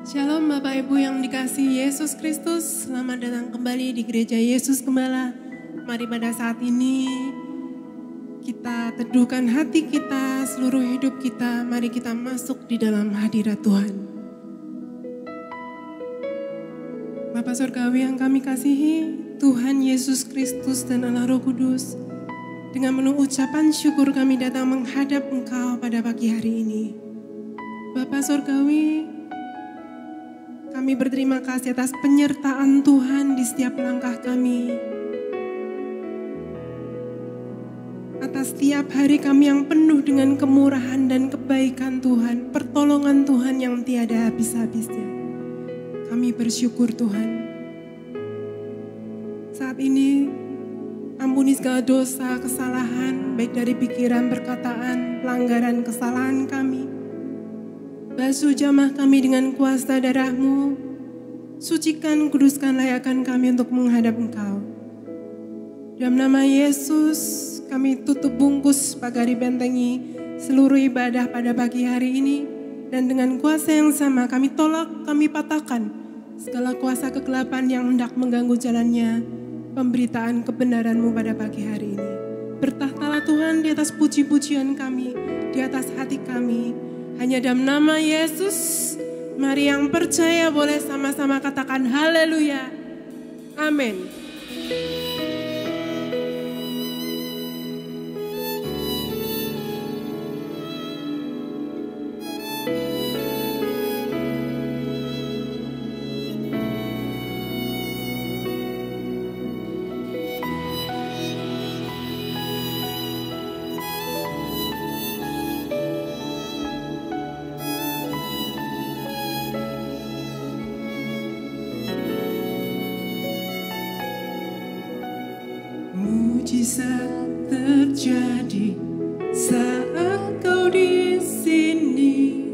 Shalom Bapak Ibu yang dikasihi Yesus Kristus, selamat datang kembali di Gereja Yesus Gembala. Mari pada saat ini kita teduhkan hati kita, seluruh hidup kita, mari kita masuk di dalam hadirat Tuhan. Bapa Surgawi yang kami kasihi, Tuhan Yesus Kristus dan Allah Roh Kudus, dengan penuh ucapan syukur kami datang menghadap Engkau pada pagi hari ini. Bapa Surgawi, kami berterima kasih atas penyertaan Tuhan di setiap langkah kami. Atas setiap hari kami yang penuh dengan kemurahan dan kebaikan Tuhan, pertolongan Tuhan yang tiada habis-habisnya. Kami bersyukur Tuhan. Saat ini, ampuni segala dosa, kesalahan, baik dari pikiran, perkataan, pelanggaran, kesalahan kami. Basuh jamah kami dengan kuasa darah-Mu, sucikan, kuduskan, layakkan kami untuk menghadap Engkau. Dalam nama Yesus, kami tutup bungkus pagari bentengi seluruh ibadah pada pagi hari ini, dan dengan kuasa yang sama kami tolak, kami patahkan segala kuasa kegelapan yang hendak mengganggu jalannya pemberitaan kebenaran-Mu pada pagi hari ini. Bertahtalah Tuhan di atas puji-pujian kami, di atas hati kami. Hanya dalam nama Yesus, mari yang percaya boleh sama-sama katakan haleluya. Amin. Mujizat terjadi saat Kau di sini.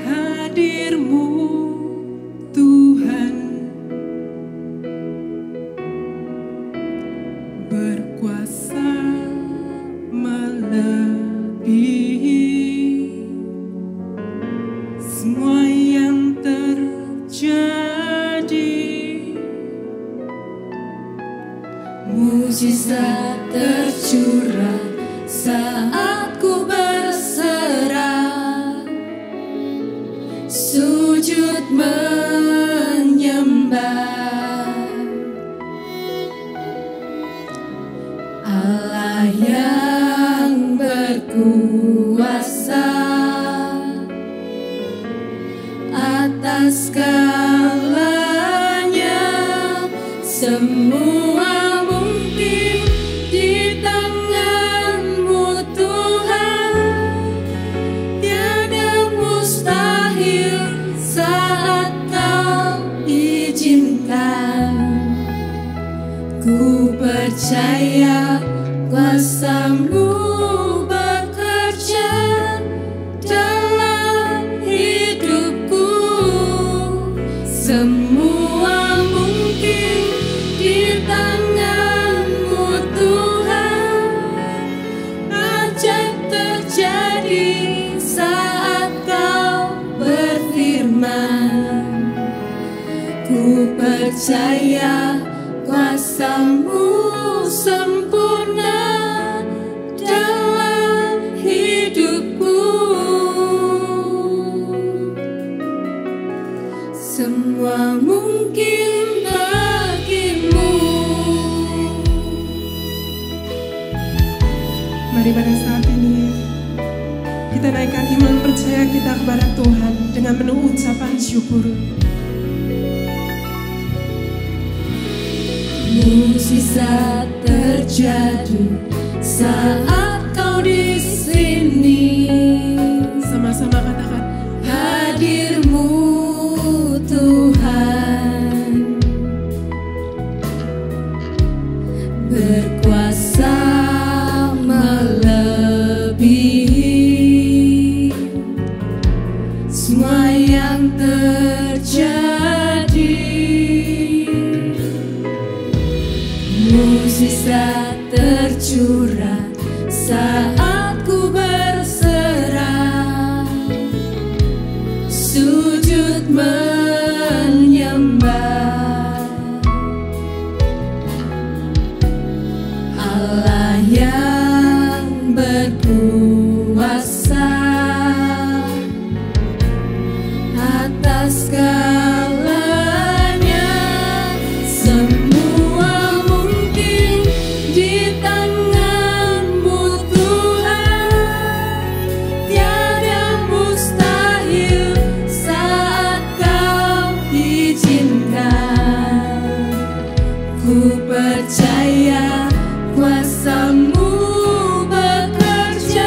Hadir-Mu Tuhan berkuasa melebihi semua yang terjadi. Mujizat tercurah saat ku berserah, sujud menyembah Allah yang berkuasa atas segalanya. Semua di tangan-Mu Tuhan, tiada mustahil saat Kau izinkan. Ku percaya kuasa-Mu bekerja dalam hidupku. Semua mungkin di tangan-Mu Tuhan, ajaib terjadi saat Kau berfirman. Ku percaya kuasa-Mu sempurna dalam hidupku. Semua mungkin bagi-Mu. Mari pada saat ini kita naikkan iman percaya kita kepada Tuhan dengan penuh ucapan syukur. Mujizat terjadi saat Kau di sini. Sama-sama katakan, hadir-Mu Tuhan berkuasa melebihi semua yang terjadi. Mujizat tercurah saat berkuasa atas segalanya. Semua mungkin di tangan-Mu Tuhan, tiada mustahil saat Kau izinkan. Ku percaya kuasa-Mu bekerja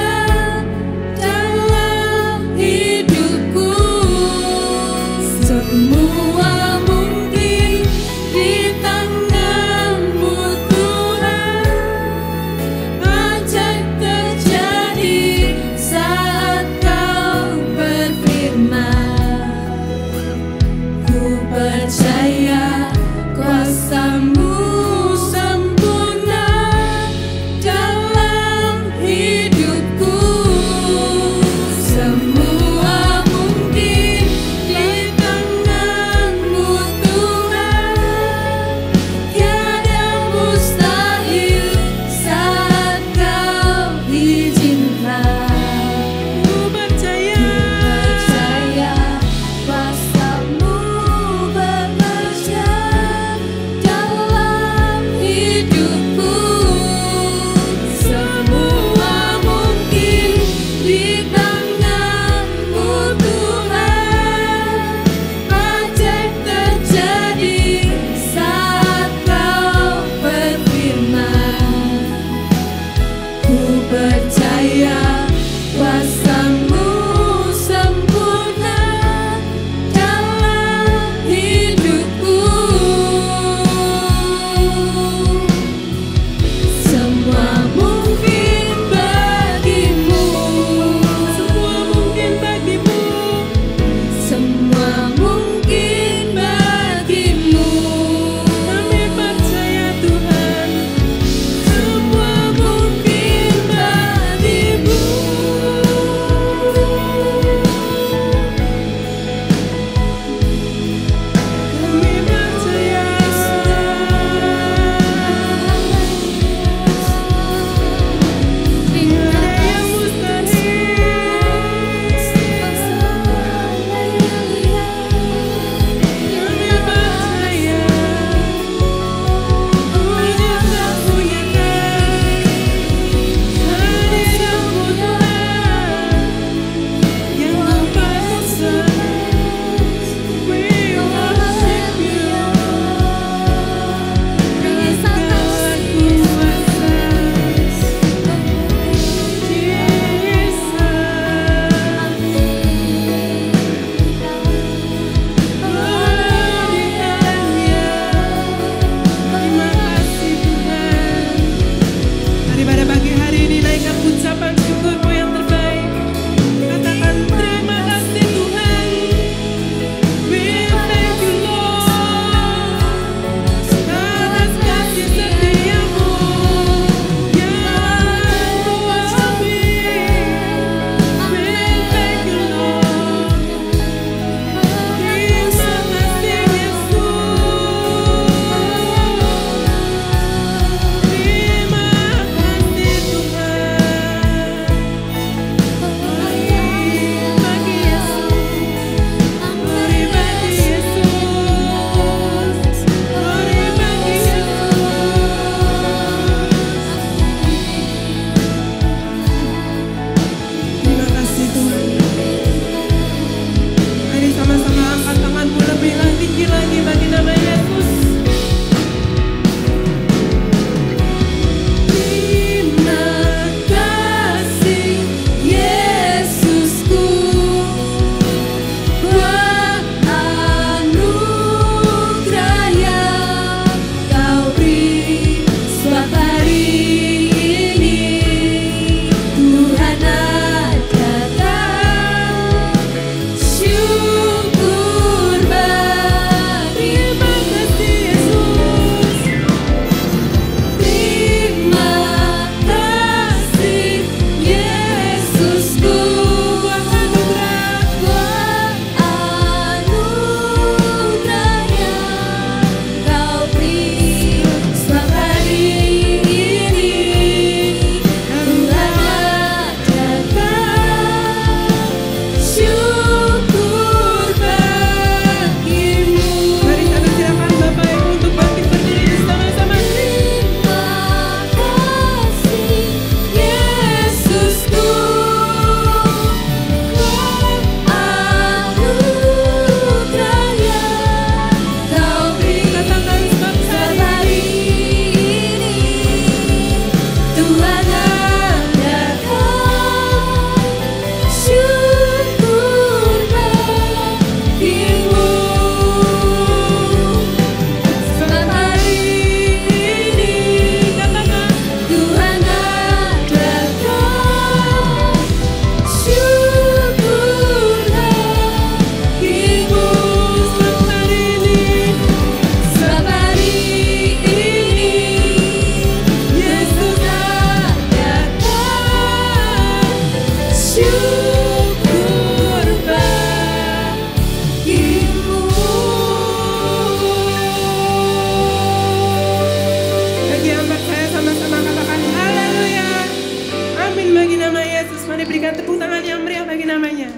bagi nama Yesus. Mari berikan tepuk tangan yang meriah bagi namanya.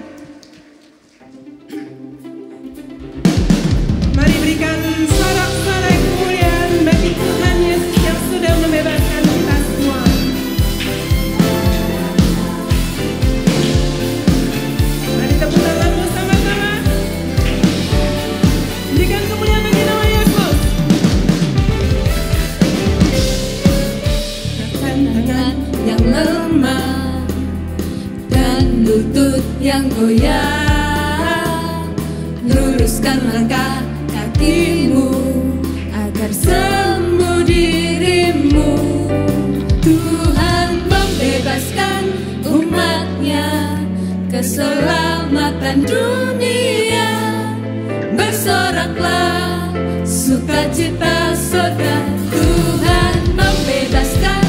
Mari berikan sorak-sorai kemuliaan bagi Tuhan Yesus yang sudah membebaskan kita semua. Mari tepuk tangan bersama-sama. Berikan kemuliaan bagi nama Yesus. Tangan yang lemah dan lutut yang goyah, luruskan langkah kakimu agar sembuh dirimu. Tuhan membebaskan umatnya, keselamatan dunia. Bersoraklah sukacita saudara, Tuhan membebaskan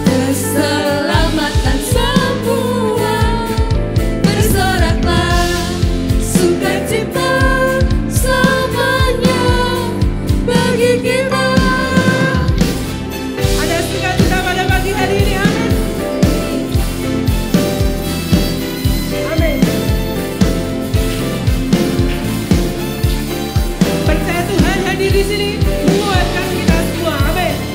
keselamatan semua. Bersoraklah sukacita selamanya bagi kita. Ada sukacita pada pagi hari ini, amin. Amin. Percaya Tuhan hadir di sini menguatkan kita semua, amin.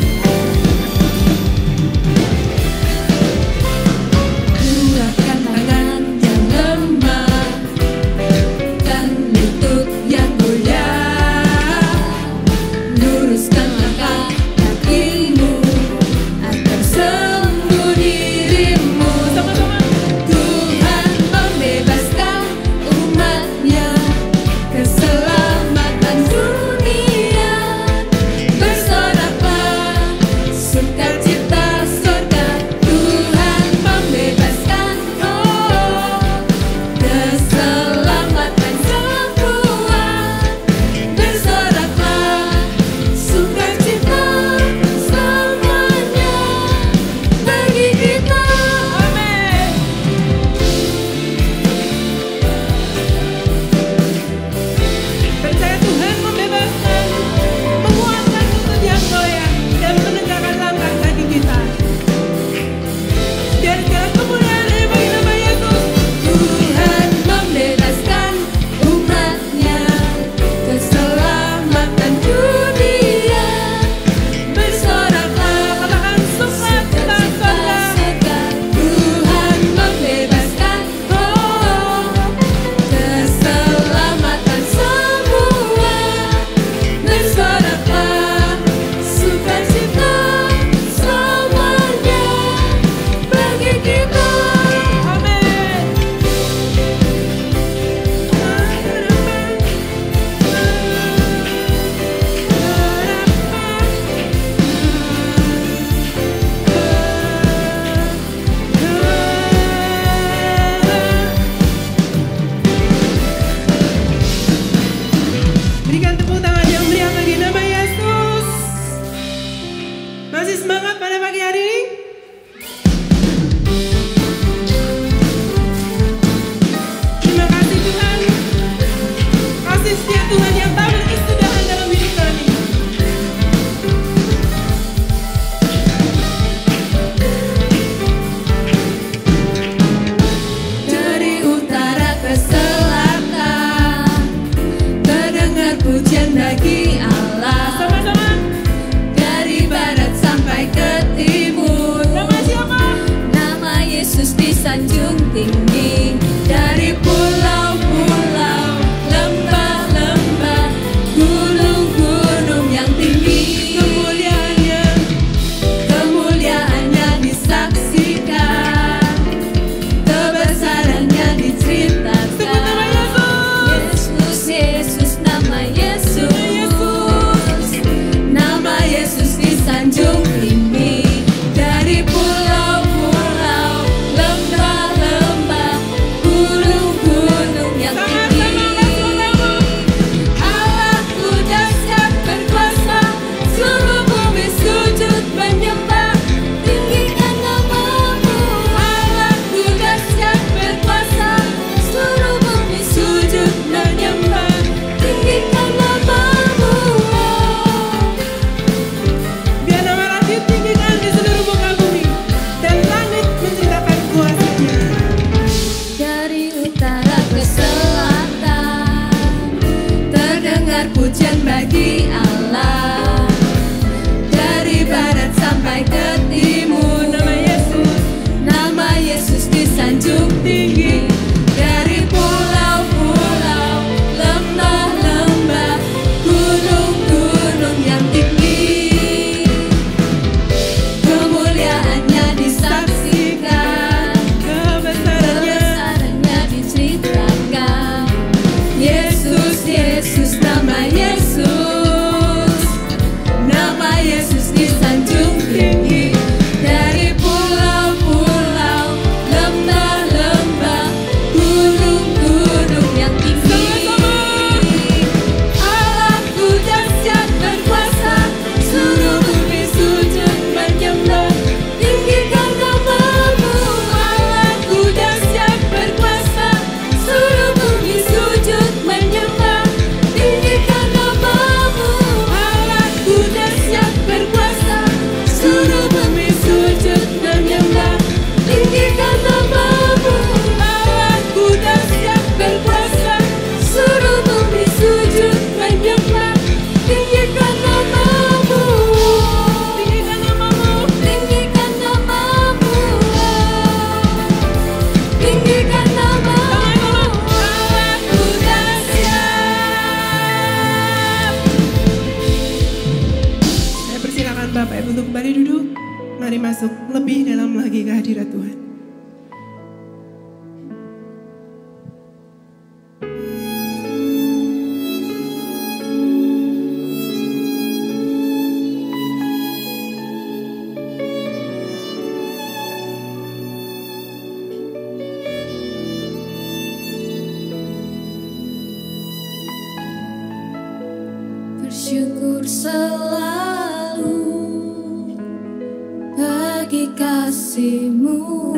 hadirat Tuhan. Bersyukur selalu bagi kasih-Mu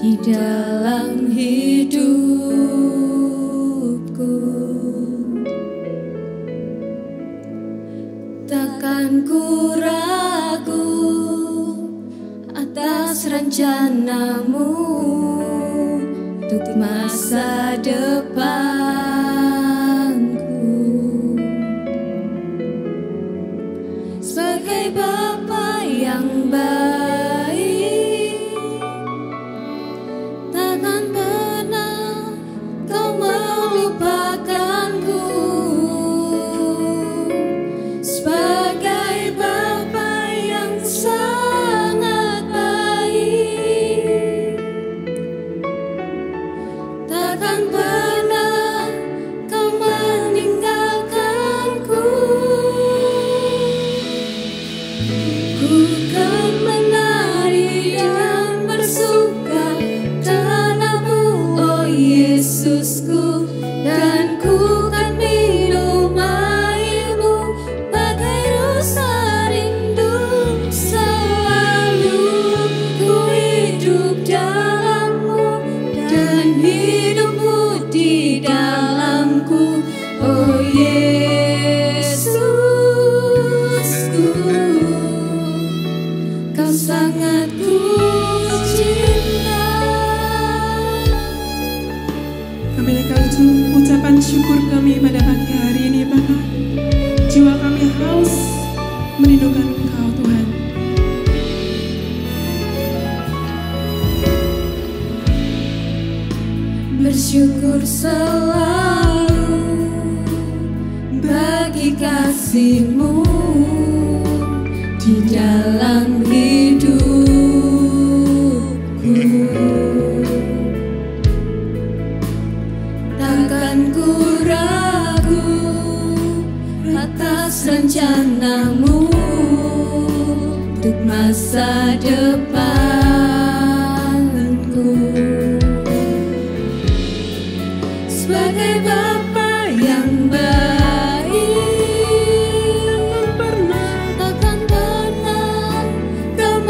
di dalam hidupku. Takkan ku ragu atas rencana-Mu untuk masa depan. Sebagai Bapa yang baik, takkan pernah Kau melupakanku. Sebagai Bapa yang sangat baik, takkan pernah Kau meninggalkanku. Bukan menari dan bersuka dalam-Mu, oh Yesusku, dan ku kan minum air-Mu bagai rasa rindu. Selalu ku hidup dalam-Mu dan hidup-Mu di dalamku, oh Yesusku. Kau sangat ku cinta. Kami naikkan ucapan syukur kami pada pagi hari ini, Bapa. Jiwa kami haus merindukan Engkau, Tuhan. Bersyukur selalu bagi kasih-Mu di dalam hidupku. Takkan ku ragu atas rencana-Mu untuk masa depanku. Sebagai Bapa yang baik, takkan pernah Kau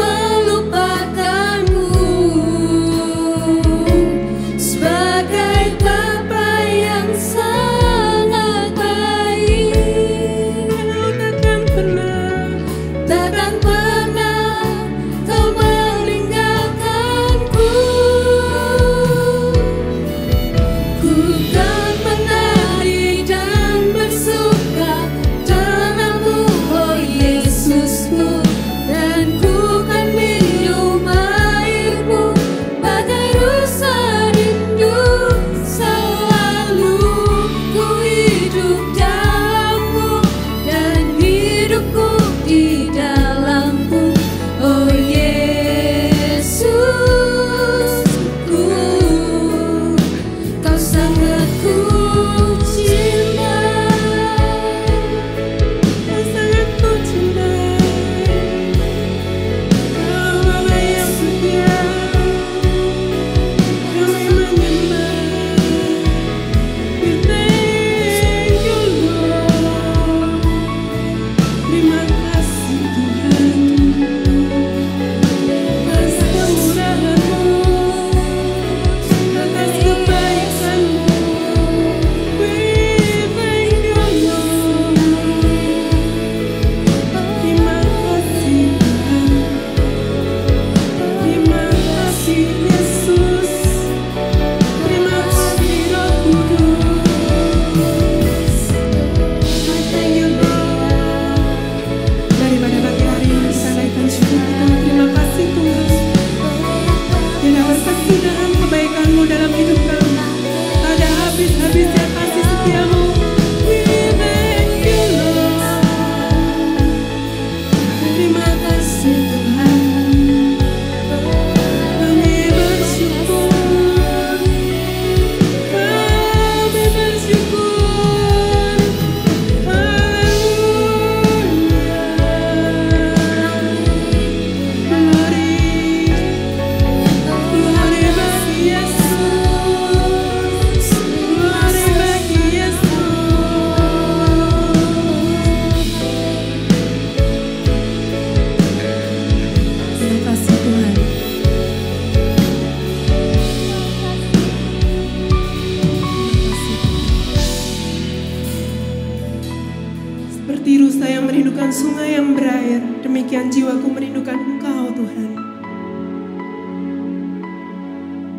Tuhan.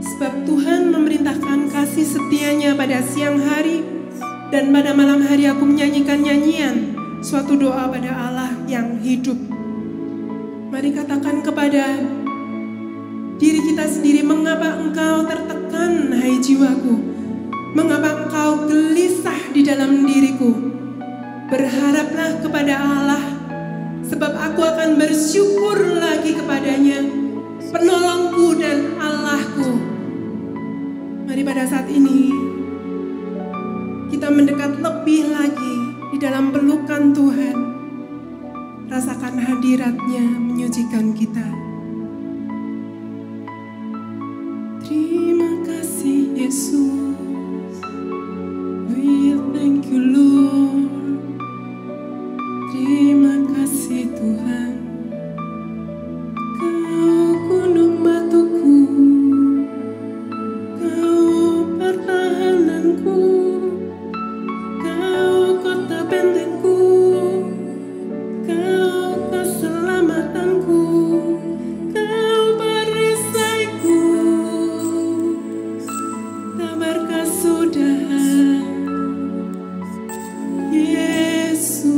Sebab Tuhan memerintahkan kasih setianya pada siang hari, dan pada malam hari aku menyanyikan nyanyian, suatu doa pada Allah yang hidup. Mari katakan kepada diri kita sendiri, mengapa engkau tertekan, hai jiwaku? Mengapa engkau gelisah di dalam diriku? Berharaplah kepada Allah, sebab aku akan bersyukur lagi kepadanya, penolongku dan Allahku. Mari pada saat ini kita mendekat lebih lagi di dalam pelukan Tuhan. Rasakan hadirat-Nya menyucikan kita. Terima kasih Yesus, we thank you Lord. Terima kasih Tuhan, Kau gunung batuku, Kau pertahananku, Kau kota bentengku, Kau keselamatanku, Kau perisaiku. Tabarkah sudah Yesus,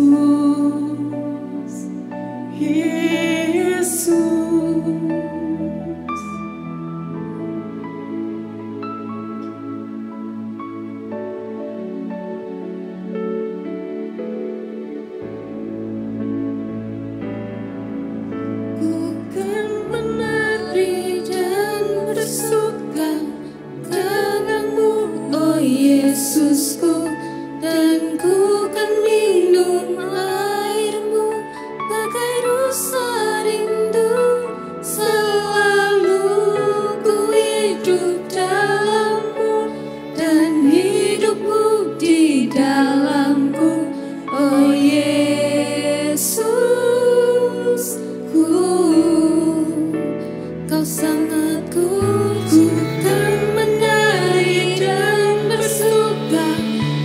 Yesus. Ku kan menari dan bersuka denganmu, oh Yesusku, dan ku kan minum airmu bagai rusa rindu. Selalu ku hidup dalammu dan hidupmu di dalamku, oh Yesusku. Kau sangat ku kan menari dan bersuka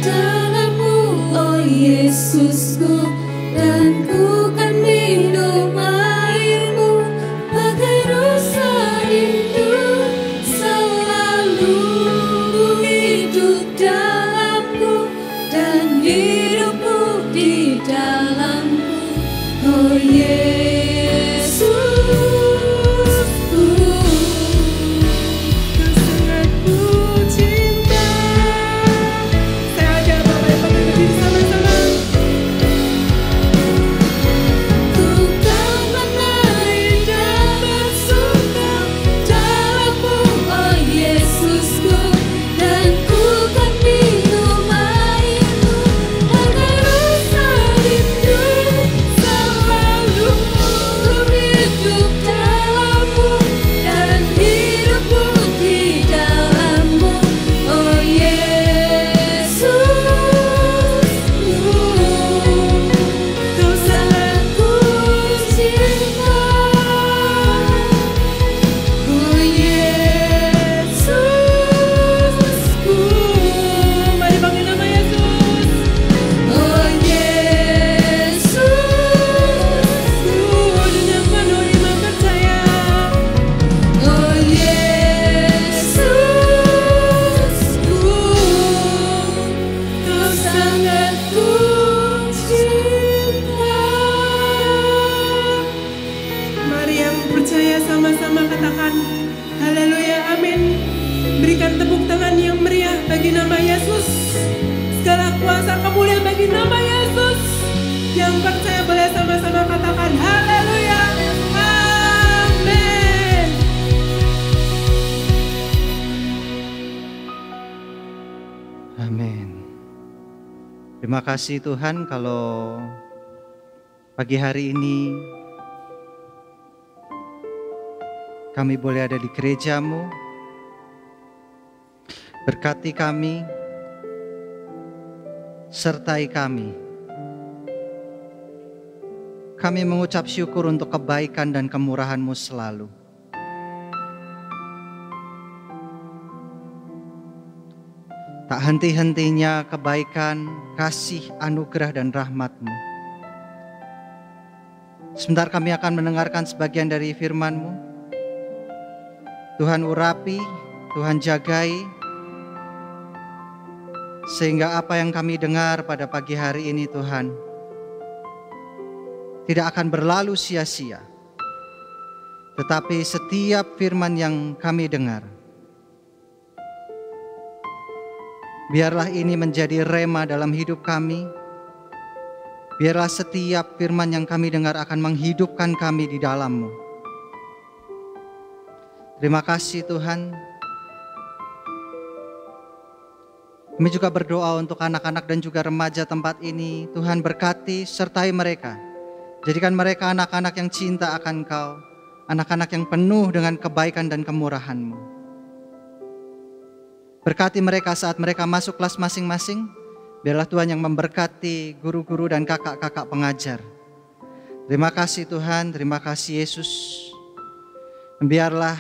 denganmu, oh Yesusku, dan ku kan minum airmu bagai rusa rindu. Selalu ku hidup dalammu dan hidupmu di dalamku, oh Yesusku. Kau sangat ku cinta. Saya ajak Bapak Ibu berdiri sama-sama. Ku kan menari dan bersuka dalammu, oh Yesusku, dan ku kan minum airmu bagai rusa rindu. Selalu ku hidup dalammu dan hidupmu di dalammu, oh Yesusku. Kau sangat ku cinta, oh Yesusku. Mari panggil nama Yesus, oh Yesusku, dengan penuh iman percaya, oh Yesusku. Kau sangat ku cinta. Mari yang percaya sama-sama katakan haleluya, amin. Berikan tepuk tangan yang meriah bagi nama Yesus. Segala kuasa kemuliaan bagi nama Yesus. Yang percaya boleh sama-sama katakan haleluya, amin. Amin. Terima kasih Tuhan kalau pagi hari ini kami boleh ada di gereja-Mu. Berkati kami, sertai kami. Kami mengucap syukur untuk kebaikan dan kemurahan-Mu selalu. Tak henti-hentinya kebaikan, kasih, anugerah, dan rahmat-Mu. Sebentar kami akan mendengarkan sebagian dari firman-Mu. Tuhan urapi, Tuhan jagai, sehingga apa yang kami dengar pada pagi hari ini Tuhan, tidak akan berlalu sia-sia. Tetapi setiap firman yang kami dengar, biarlah ini menjadi rema dalam hidup kami. Biarlah setiap firman yang kami dengar akan menghidupkan kami di dalam-Mu. Terima kasih Tuhan. Kami juga berdoa untuk anak-anak dan juga remaja tempat ini. Tuhan berkati, sertai mereka. Jadikan mereka anak-anak yang cinta akan Kau. Anak-anak yang penuh dengan kebaikan dan kemurahan-Mu. Berkati mereka saat mereka masuk kelas masing-masing. Biarlah Tuhan yang memberkati guru-guru dan kakak-kakak pengajar. Terima kasih Tuhan, terima kasih Yesus. Biarlah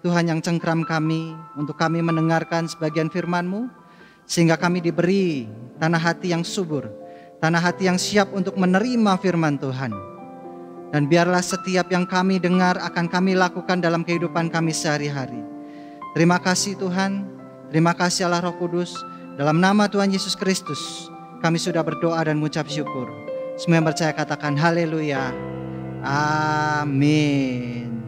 Tuhan yang cengkram kami untuk kami mendengarkan sebagian firman-Mu. Sehingga kami diberi tanah hati yang subur, tanah hati yang siap untuk menerima firman Tuhan. Dan biarlah setiap yang kami dengar akan kami lakukan dalam kehidupan kami sehari-hari. Terima kasih Tuhan, terima kasih Allah Roh Kudus. Dalam nama Tuhan Yesus Kristus, kami sudah berdoa dan mengucap syukur. Semua yang percaya katakan haleluya. Amin.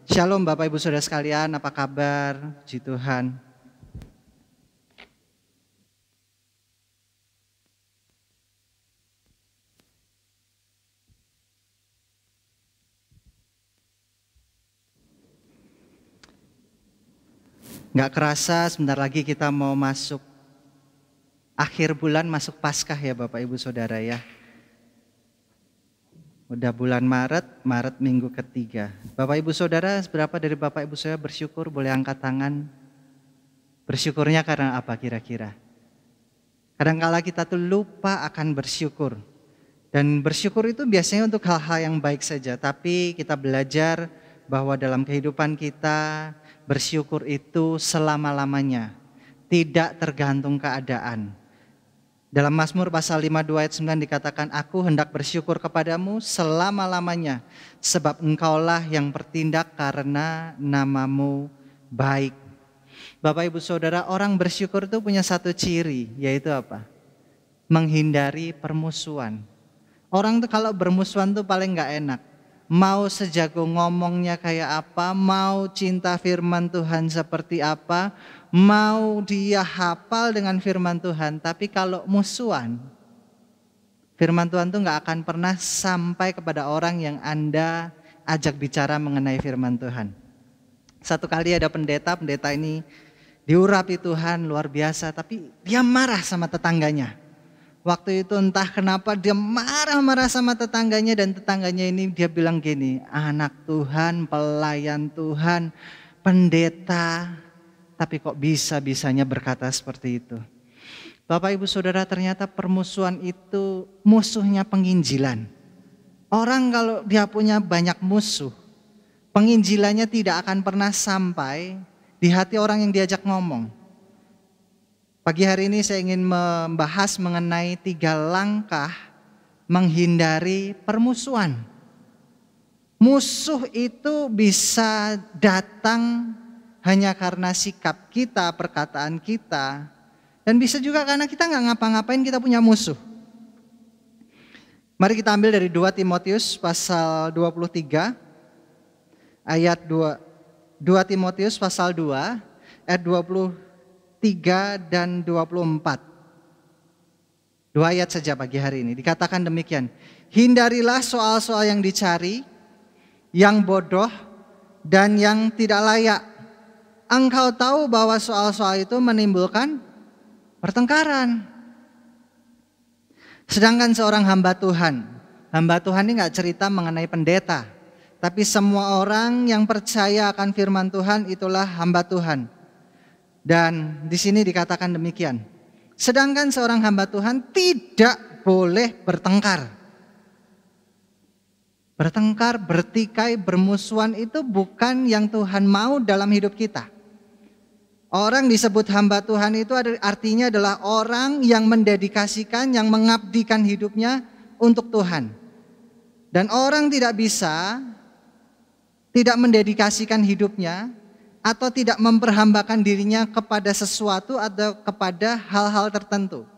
Shalom Bapak Ibu Saudara sekalian, apa kabar? Puji Tuhan. Gak kerasa sebentar lagi kita mau masuk akhir bulan, masuk Paskah ya Bapak Ibu Saudara ya. Udah bulan Maret minggu ketiga. Bapak Ibu Saudara, seberapa dari Bapak Ibu Saudara bersyukur? Boleh angkat tangan. Bersyukurnya karena apa kira-kira? Kadang-kala kita tuh lupa akan bersyukur. Dan bersyukur itu biasanya untuk hal-hal yang baik saja. Tapi kita belajar bahwa dalam kehidupan kita bersyukur itu selama-lamanya. Tidak tergantung keadaan. Dalam Mazmur pasal 52 ayat 9 dikatakan, aku hendak bersyukur kepadamu selama-lamanya, sebab engkaulah yang bertindak karena namamu baik. Bapak Ibu Saudara, orang bersyukur itu punya satu ciri, yaitu apa? Menghindari permusuhan. Orang tuh kalau bermusuhan tuh paling gak enak. Mau sejago ngomongnya kayak apa, mau cinta firman Tuhan seperti apa, mau dia hafal dengan firman Tuhan, tapi kalau musuhan, firman Tuhan tuh gak akan pernah sampai kepada orang yang Anda ajak bicara mengenai firman Tuhan. Satu kali ada pendeta ini diurapi Tuhan luar biasa, tapi dia marah sama tetangganya. Waktu itu entah kenapa dia marah-marah sama tetangganya, dan tetangganya ini dia bilang gini, anak Tuhan, pelayan Tuhan, pendeta, tapi kok bisa-bisanya berkata seperti itu. Bapak Ibu Saudara, ternyata permusuhan itu musuhnya penginjilan. Orang kalau dia punya banyak musuh, penginjilannya tidak akan pernah sampai di hati orang yang diajak ngomong. Pagi hari ini saya ingin membahas mengenai 3 langkah menghindari permusuhan. Musuh itu bisa datang hanya karena sikap kita, perkataan kita, dan bisa juga karena kita nggak ngapa-ngapain kita punya musuh. Mari kita ambil dari 2 Timotius pasal 23 ayat 2. 2 Timotius pasal 2 ayat 23 dan 24. 2 ayat saja pagi hari ini. Dikatakan demikian. Hindarilah soal-soal yang dicari, yang bodoh dan yang tidak layak. Engkau tahu bahwa soal-soal itu menimbulkan pertengkaran. Sedangkan seorang hamba Tuhan ini gak cerita mengenai pendeta. Tapi semua orang yang percaya akan firman Tuhan itulah hamba Tuhan. Dan di sini dikatakan demikian. Sedangkan seorang hamba Tuhan tidak boleh bertengkar. Bertengkar, bertikai, bermusuhan itu bukan yang Tuhan mau dalam hidup kita. Orang disebut hamba Tuhan itu artinya adalah orang yang mendedikasikan, yang mengabdikan hidupnya untuk Tuhan. Dan orang tidak bisa tidak mendedikasikan hidupnya atau tidak memperhambakan dirinya kepada sesuatu atau kepada hal-hal tertentu.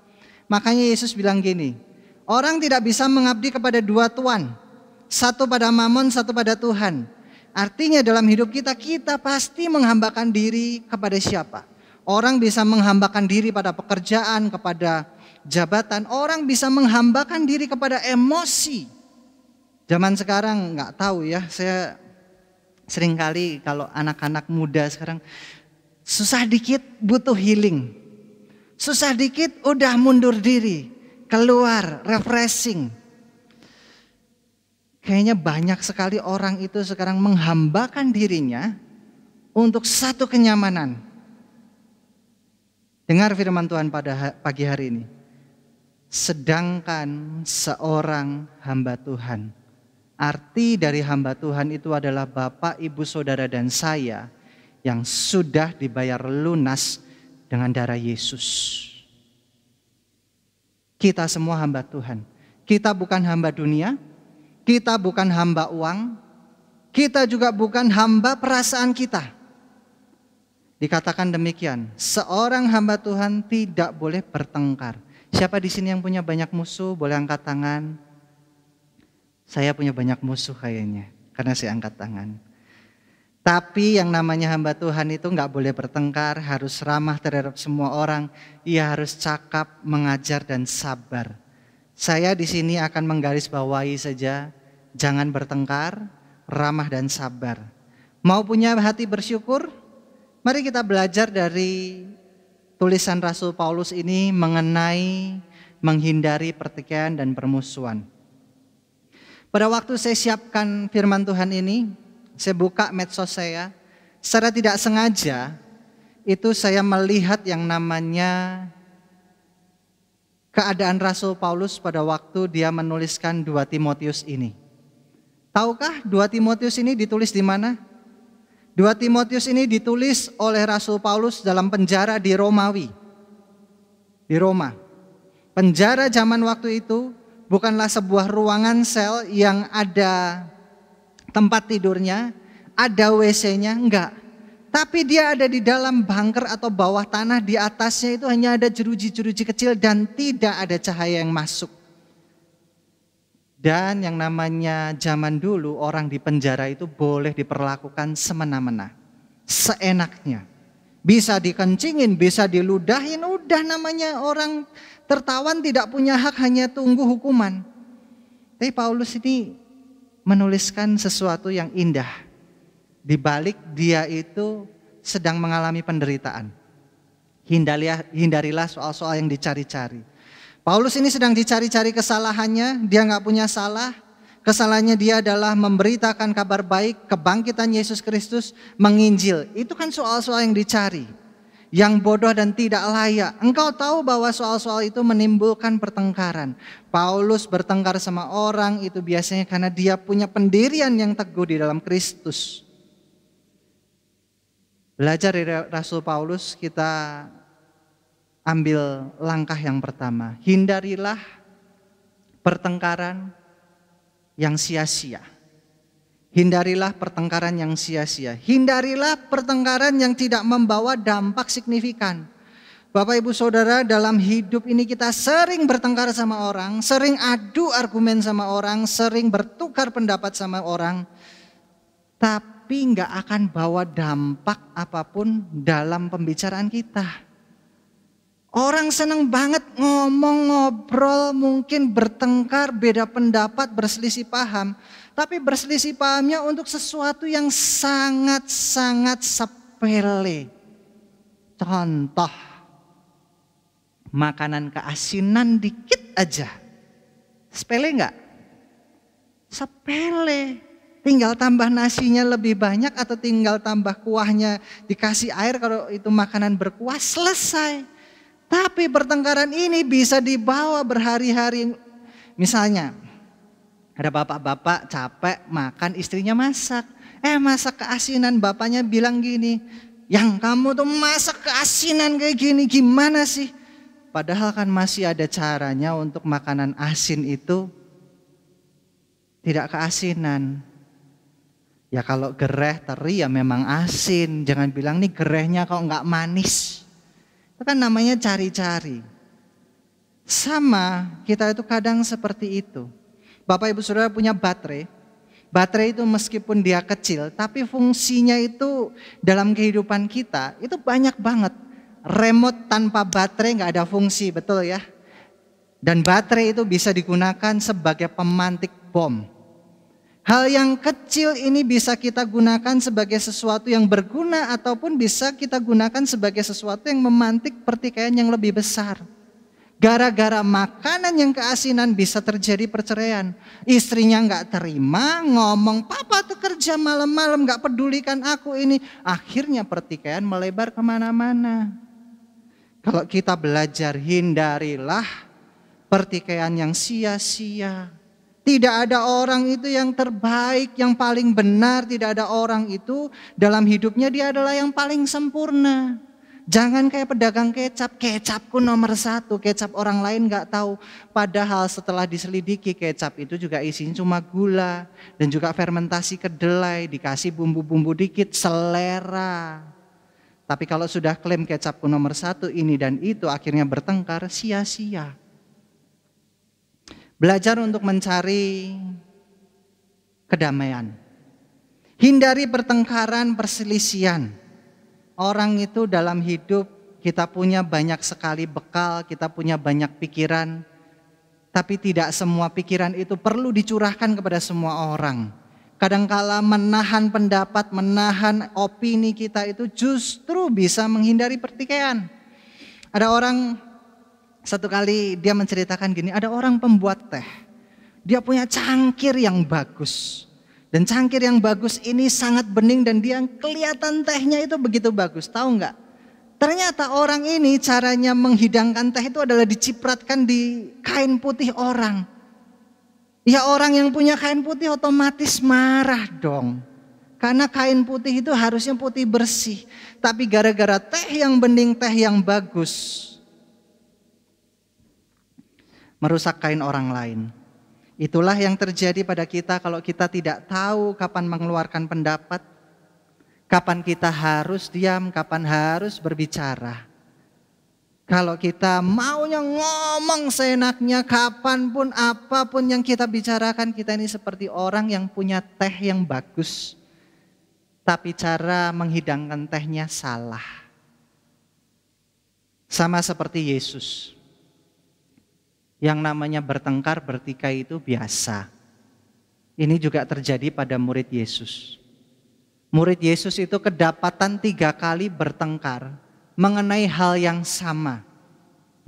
Makanya Yesus bilang gini, orang tidak bisa mengabdi kepada dua tuan, satu pada Mamon, satu pada Tuhan. Artinya dalam hidup kita pasti menghambakan diri kepada siapa? Orang bisa menghambakan diri pada pekerjaan, kepada jabatan. Orang bisa menghambakan diri kepada emosi. Zaman sekarang nggak tahu ya, saya seringkali kalau anak-anak muda sekarang susah dikit butuh healing. Susah dikit udah mundur diri, keluar, refreshing. Kayaknya banyak sekali orang itu sekarang menghambakan dirinya untuk satu kenyamanan. Dengar firman Tuhan pada pagi hari ini. Sedangkan seorang hamba Tuhan, arti dari hamba Tuhan itu adalah Bapak, Ibu, Saudara, dan saya yang sudah dibayar lunas dengan darah Yesus. Kita semua hamba Tuhan. Kita bukan hamba dunia, kita bukan hamba uang, kita juga bukan hamba perasaan kita. Dikatakan demikian, seorang hamba Tuhan tidak boleh bertengkar. Siapa di sini yang punya banyak musuh? Boleh angkat tangan. Saya punya banyak musuh kayaknya, karena saya angkat tangan. Tapi yang namanya hamba Tuhan itu nggak boleh bertengkar, harus ramah terhadap semua orang. Ia harus cakap, mengajar, dan sabar. Saya di sini akan menggarisbawahi saja, jangan bertengkar, ramah dan sabar. Mau punya hati bersyukur? Mari kita belajar dari tulisan Rasul Paulus ini mengenai menghindari pertikaian dan permusuhan. Pada waktu saya siapkan firman Tuhan ini, saya buka medsos saya, secara tidak sengaja itu saya melihat yang namanya keadaan Rasul Paulus pada waktu dia menuliskan 2 Timotius ini. Tahukah 2 Timotius ini ditulis di mana? 2 Timotius ini ditulis oleh Rasul Paulus dalam penjara di Romawi. Di Roma. Penjara zaman waktu itu bukanlah sebuah ruangan sel yang ada tempat tidurnya, ada WC-nya, enggak. Tapi dia ada di dalam bunker atau bawah tanah, di atasnya itu hanya ada jeruji-jeruji kecil dan tidak ada cahaya yang masuk. Dan yang namanya zaman dulu orang di penjara itu boleh diperlakukan semena-mena, seenaknya. Bisa dikencingin, bisa diludahin, udah namanya orang tertawan tidak punya hak, hanya tunggu hukuman. Tapi Paulus ini menuliskan sesuatu yang indah. Di balik dia itu sedang mengalami penderitaan. Hindarilah soal-soal yang dicari-cari. Paulus ini sedang dicari-cari kesalahannya, dia nggak punya salah. Kesalahannya dia adalah memberitakan kabar baik, kebangkitan Yesus Kristus, menginjil. Itu kan soal-soal yang dicari, yang bodoh dan tidak layak. Engkau tahu bahwa soal-soal itu menimbulkan pertengkaran. Paulus bertengkar sama orang itu biasanya karena dia punya pendirian yang teguh di dalam Kristus. Belajar dari Rasul Paulus, kita ambil langkah yang pertama. Hindarilah pertengkaran yang sia-sia. Hindarilah pertengkaran yang sia-sia. Hindarilah pertengkaran yang tidak membawa dampak signifikan. Bapak Ibu Saudara, dalam hidup ini kita sering bertengkar sama orang, sering adu argumen sama orang, sering bertukar pendapat sama orang. Tapi nggak akan bawa dampak apapun dalam pembicaraan kita. Orang senang banget ngomong, ngobrol, mungkin bertengkar, beda pendapat, berselisih paham. Tapi berselisih pahamnya untuk sesuatu yang sangat-sangat sepele. Contoh, makanan keasinan dikit aja. Sepele enggak? Sepele. Tinggal tambah nasinya lebih banyak atau tinggal tambah kuahnya, dikasih air kalau itu makanan berkuah, selesai. Tapi pertengkaran ini bisa dibawa berhari-hari. Misalnya ada bapak-bapak capek makan, istrinya masak. Masak keasinan, bapaknya bilang gini, yang kamu tuh masak keasinan kayak gini gimana sih? Padahal kan masih ada caranya untuk makanan asin itu tidak keasinan. Ya kalau gereh teri ya memang asin. Jangan bilang nih gerehnya kok nggak manis. Itu kan namanya cari-cari. Sama kita itu kadang seperti itu. Bapak Ibu Saudara punya baterai. Baterai itu meskipun dia kecil, tapi fungsinya itu dalam kehidupan kita itu banyak banget. Remote tanpa baterai nggak ada fungsi, betul ya? Dan baterai itu bisa digunakan sebagai pemantik bom. Hal yang kecil ini bisa kita gunakan sebagai sesuatu yang berguna ataupun bisa kita gunakan sebagai sesuatu yang memantik pertikaian yang lebih besar. Gara-gara makanan yang keasinan bisa terjadi perceraian. Istrinya nggak terima, ngomong papa tuh kerja malam-malam nggak pedulikan aku ini. Akhirnya pertikaian melebar kemana-mana. Kalau kita belajar hindarilah pertikaian yang sia-sia. Tidak ada orang itu yang terbaik, yang paling benar. Tidak ada orang itu dalam hidupnya dia adalah yang paling sempurna. Jangan kayak pedagang kecap, kecapku nomor 1, kecap orang lain gak tahu. Padahal setelah diselidiki kecap itu juga isinya cuma gula. Dan juga fermentasi kedelai, dikasih bumbu-bumbu dikit, selera. Tapi kalau sudah klaim kecapku nomor 1 ini dan itu akhirnya bertengkar, sia-sia. Belajar untuk mencari kedamaian. Hindari pertengkaran, perselisihan. Orang itu dalam hidup kita punya banyak sekali bekal, kita punya banyak pikiran. Tapi tidak semua pikiran itu perlu dicurahkan kepada semua orang. Kadangkala menahan pendapat, menahan opini kita itu justru bisa menghindari pertikaian. Ada orang satu kali dia menceritakan gini, ada orang pembuat teh. Dia punya cangkir yang bagus. Dan cangkir yang bagus ini sangat bening dan dia kelihatan tehnya itu begitu bagus. Tahu nggak? Ternyata orang ini caranya menghidangkan teh itu adalah dicipratkan di kain putih orang. Ya orang yang punya kain putih otomatis marah dong. Karena kain putih itu harusnya putih bersih. Tapi gara-gara teh yang bening, teh yang bagus, merusak kain orang lain. Itulah yang terjadi pada kita kalau kita tidak tahu kapan mengeluarkan pendapat, kapan kita harus diam, kapan harus berbicara. Kalau kita maunya ngomong seenaknya, kapanpun apapun yang kita bicarakan, kita ini seperti orang yang punya teh yang bagus, tapi cara menghidangkan tehnya salah. Sama seperti Yesus. Yang namanya bertengkar, bertikai itu biasa. Ini juga terjadi pada murid Yesus. Murid Yesus itu kedapatan 3 kali bertengkar mengenai hal yang sama.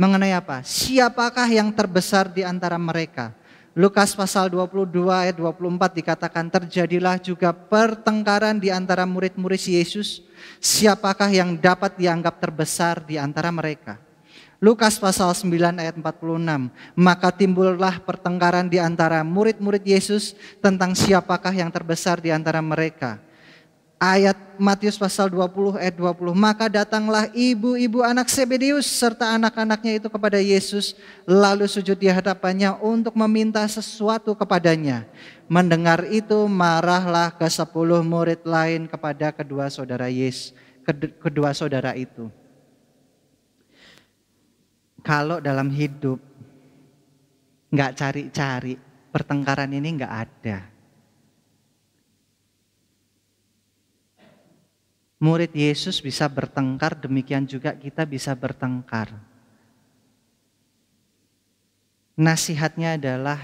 Mengenai apa? Siapakah yang terbesar di antara mereka? Lukas pasal 22 ayat 24 dikatakan terjadilah juga pertengkaran di antara murid-murid Yesus. Siapakah yang dapat dianggap terbesar di antara mereka? Lukas pasal 9 ayat 46, maka timbullah pertengkaran di antara murid-murid Yesus tentang siapakah yang terbesar di antara mereka. Ayat Matius pasal 20 ayat 20, maka datanglah ibu-ibu anak Zebedeus serta anak-anaknya itu kepada Yesus, lalu sujud di hadapannya untuk meminta sesuatu kepadanya. Mendengar itu marahlah ke-10 murid lain kepada kedua saudara itu. Kalau dalam hidup nggak cari-cari, pertengkaran ini nggak ada. Murid Yesus bisa bertengkar, demikian juga kita bisa bertengkar. Nasihatnya adalah,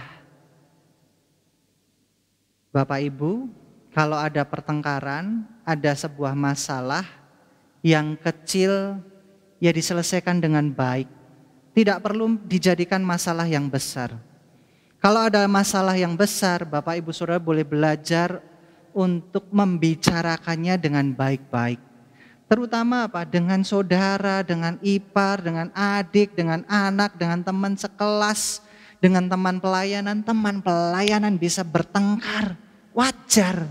Bapak Ibu, kalau ada pertengkaran, ada sebuah masalah yang kecil, ya diselesaikan dengan baik. Tidak perlu dijadikan masalah yang besar. Kalau ada masalah yang besar, Bapak Ibu Saudara boleh belajar untuk membicarakannya dengan baik-baik. Terutama apa? Dengan saudara, dengan ipar, dengan adik, dengan anak, dengan teman sekelas, dengan teman pelayanan. Teman pelayanan bisa bertengkar, wajar.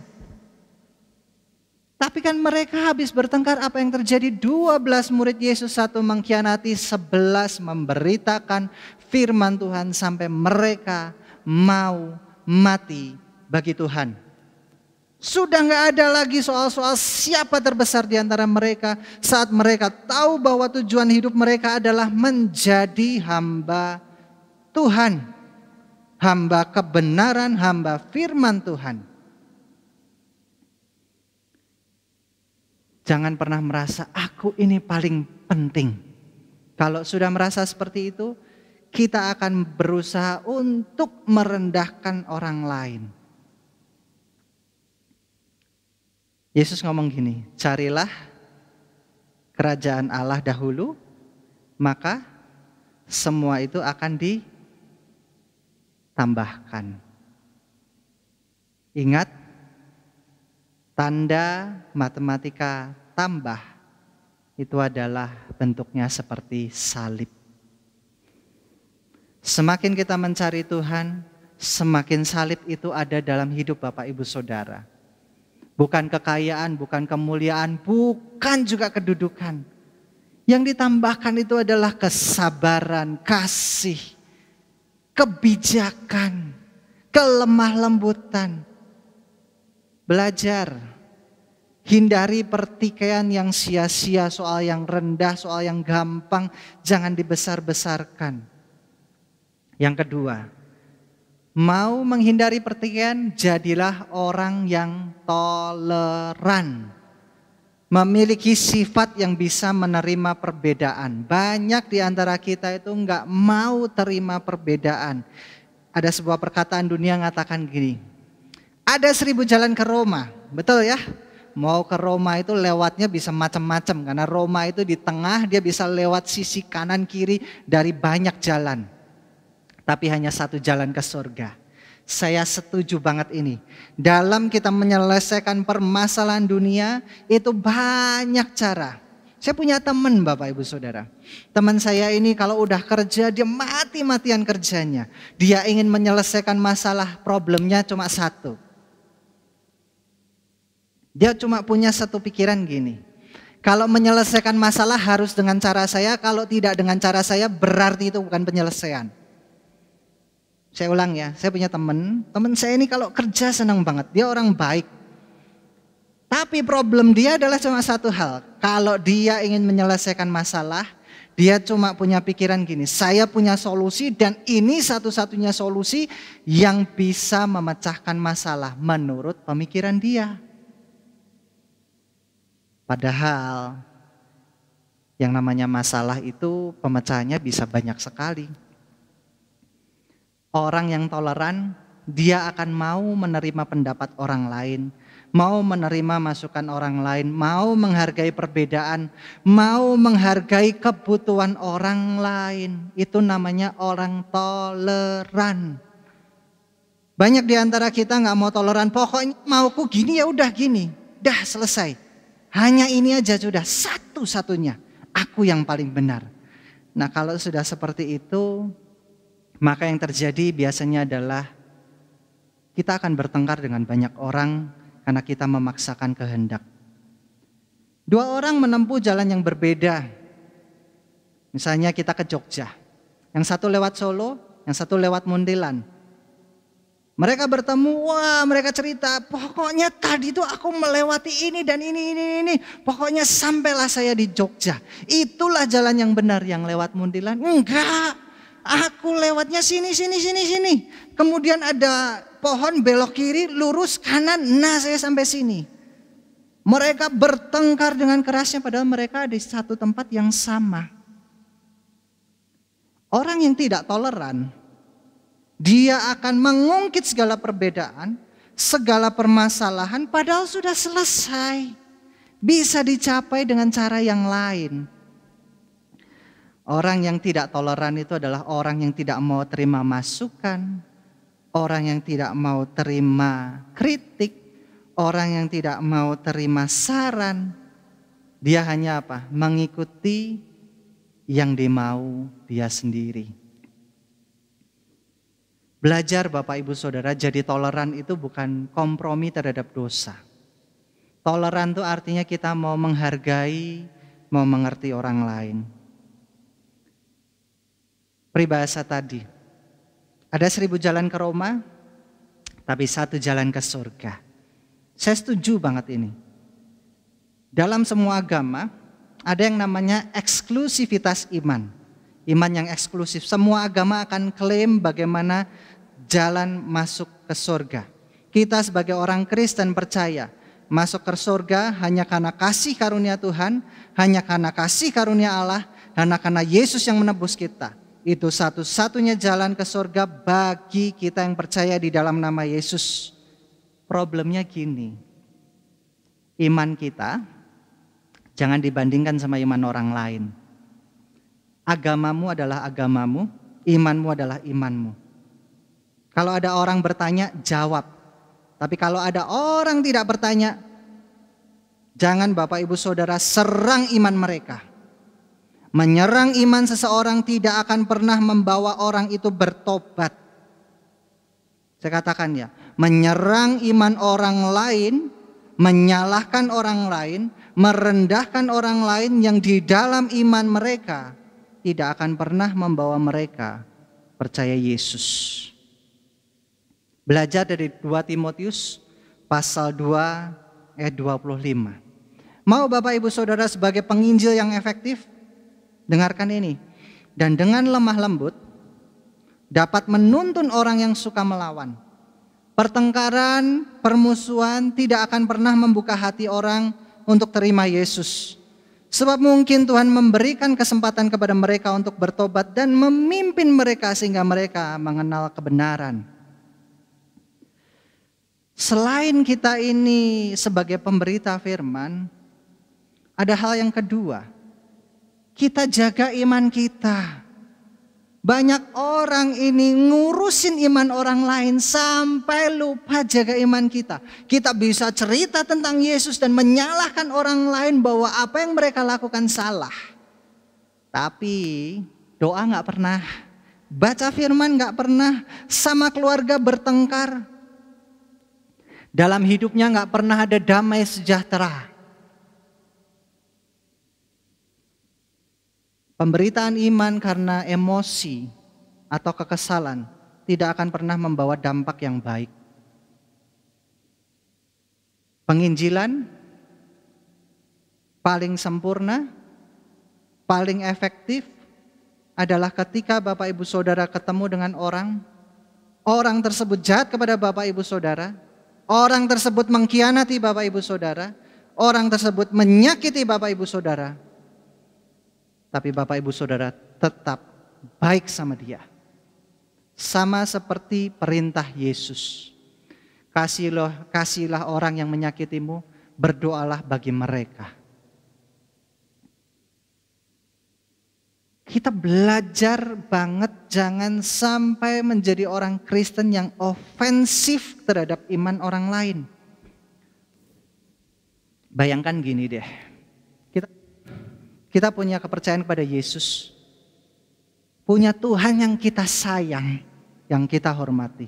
Tapi kan mereka habis bertengkar, apa yang terjadi? 12 murid Yesus, 1 mengkhianati, 11 memberitakan firman Tuhan sampai mereka mau mati bagi Tuhan. Sudah nggak ada lagi soal-soal siapa terbesar di antara mereka saat mereka tahu bahwa tujuan hidup mereka adalah menjadi hamba Tuhan. Hamba kebenaran, hamba firman Tuhan. Jangan pernah merasa aku ini paling penting. Kalau sudah merasa seperti itu, kita akan berusaha untuk merendahkan orang lain. Yesus ngomong gini, carilah kerajaan Allah dahulu, maka semua itu akan ditambahkan. Ingat, tanda matematika tambah itu adalah bentuknya seperti salib. Semakin kita mencari Tuhan, semakin salib itu ada dalam hidup Bapak Ibu Saudara. Bukan kekayaan, bukan kemuliaan, bukan juga kedudukan. Yang ditambahkan itu adalah kesabaran, kasih, kebijakan, kelemah lembutan. Belajar, hindari pertikaian yang sia-sia, soal yang rendah, soal yang gampang, jangan dibesar-besarkan. Yang kedua, mau menghindari pertikaian, jadilah orang yang toleran. Memiliki sifat yang bisa menerima perbedaan. Banyak di antara kita itu enggak mau terima perbedaan. Ada sebuah perkataan dunia mengatakan gini, ada 1000 jalan ke Roma, betul ya? Mau ke Roma itu lewatnya bisa macam-macam, karena Roma itu di tengah, dia bisa lewat sisi kanan kiri dari banyak jalan. Tapi hanya satu jalan ke surga. Saya setuju banget ini. Dalam kita menyelesaikan permasalahan dunia itu banyak cara. Saya punya teman Bapak Ibu Saudara. Teman saya ini kalau udah kerja dia mati-matian kerjanya. Dia ingin menyelesaikan masalah, problemnya cuma satu. Dia cuma punya satu pikiran gini. Kalau menyelesaikan masalah harus dengan cara saya, kalau tidak dengan cara saya berarti itu bukan penyelesaian. Saya ulang ya, saya punya teman saya ini kalau kerja senang banget, dia orang baik. Tapi problem dia adalah cuma satu hal, kalau dia ingin menyelesaikan masalah, dia cuma punya pikiran gini, saya punya solusi dan ini satu-satunya solusi yang bisa memecahkan masalah menurut pemikiran dia. Padahal yang namanya masalah itu pemecahannya bisa banyak sekali. Orang yang toleran, dia akan mau menerima pendapat orang lain, mau menerima masukan orang lain, mau menghargai perbedaan, mau menghargai kebutuhan orang lain. Itu namanya orang toleran. Banyak di antara kita gak mau toleran, pokoknya mauku gini ya udah gini, dah selesai. Hanya ini aja sudah, satu-satunya, aku yang paling benar. Nah kalau sudah seperti itu, maka yang terjadi biasanya adalah kita akan bertengkar dengan banyak orang karena kita memaksakan kehendak. 2 orang menempuh jalan yang berbeda. Misalnya kita ke Jogja. Yang satu lewat Solo, yang satu lewat Muntilan. Mereka bertemu, wah mereka cerita, pokoknya tadi tuh aku melewati ini dan ini. Pokoknya sampailah saya di Jogja. Itulah jalan yang benar, yang lewat Muntilan. Enggak. Aku lewatnya sini. Kemudian ada pohon belok kiri, lurus kanan. Nah saya sampai sini. Mereka bertengkar dengan kerasnya padahal mereka di satu tempat yang sama. Orang yang tidak toleran, dia akan mengungkit segala perbedaan, segala permasalahan padahal sudah selesai. Bisa dicapai dengan cara yang lain. Orang yang tidak toleran itu adalah orang yang tidak mau terima masukan, orang yang tidak mau terima kritik, orang yang tidak mau terima saran. Dia hanya apa? Mengikuti yang dimau dia sendiri. Belajar Bapak Ibu Saudara, jadi toleran itu bukan kompromi terhadap dosa. Toleran itu artinya kita mau menghargai, mau mengerti orang lain. Peribahasa tadi, ada 1000 jalan ke Roma, tapi satu jalan ke surga. Saya setuju banget ini. Dalam semua agama ada yang namanya eksklusivitas iman. Iman yang eksklusif. Semua agama akan klaim bagaimana jalan masuk ke surga. Kita sebagai orang Kristen percaya masuk ke surga hanya karena kasih karunia Tuhan, hanya karena kasih karunia Allah, dan karena Yesus yang menebus kita. Itu satu-satunya jalan ke surga bagi kita yang percaya di dalam nama Yesus. Problemnya gini, iman kita jangan dibandingkan sama iman orang lain. Agamamu adalah agamamu, imanmu adalah imanmu. Kalau ada orang bertanya, jawab. Tapi kalau ada orang tidak bertanya, jangan Bapak Ibu Saudara serang iman mereka. Menyerang iman seseorang tidak akan pernah membawa orang itu bertobat. Saya katakan ya, menyerang iman orang lain, menyalahkan orang lain, merendahkan orang lain yang di dalam iman mereka tidak akan pernah membawa mereka percaya Yesus. Belajar dari 2 Timotius pasal 2 ayat 25. Mau Bapak Ibu Saudara sebagai penginjil yang efektif? Dengarkan ini. Dan dengan lemah lembut dapat menuntun orang yang suka melawan. Pertengkaran, permusuhan tidak akan pernah membuka hati orang untuk terima Yesus. Sebab mungkin Tuhan memberikan kesempatan kepada mereka untuk bertobat dan memimpin mereka sehingga mereka mengenal kebenaran. Selain kita ini sebagai pemberita firman, ada hal yang kedua. Kita jaga iman kita. Banyak orang ini ngurusin iman orang lain sampai lupa jaga iman kita. Kita bisa cerita tentang Yesus dan menyalahkan orang lain bahwa apa yang mereka lakukan salah. Tapi doa gak pernah, baca firman gak pernah, sama keluarga bertengkar. Dalam hidupnya gak pernah ada damai sejahtera. Pemberitaan iman karena emosi atau kekesalan tidak akan pernah membawa dampak yang baik. Penginjilan paling sempurna, paling efektif adalah ketika Bapak Ibu Saudara ketemu dengan orang tersebut jahat kepada Bapak Ibu Saudara, orang tersebut mengkhianati Bapak Ibu Saudara, orang tersebut menyakiti Bapak Ibu Saudara. Tapi Bapak Ibu Saudara tetap baik sama dia. Sama seperti perintah Yesus. Kasihilah orang yang menyakitimu, berdoalah bagi mereka. Kita belajar banget jangan sampai menjadi orang Kristen yang ofensif terhadap iman orang lain. Bayangkan gini deh. Kita punya kepercayaan kepada Yesus. Punya Tuhan yang kita sayang, yang kita hormati.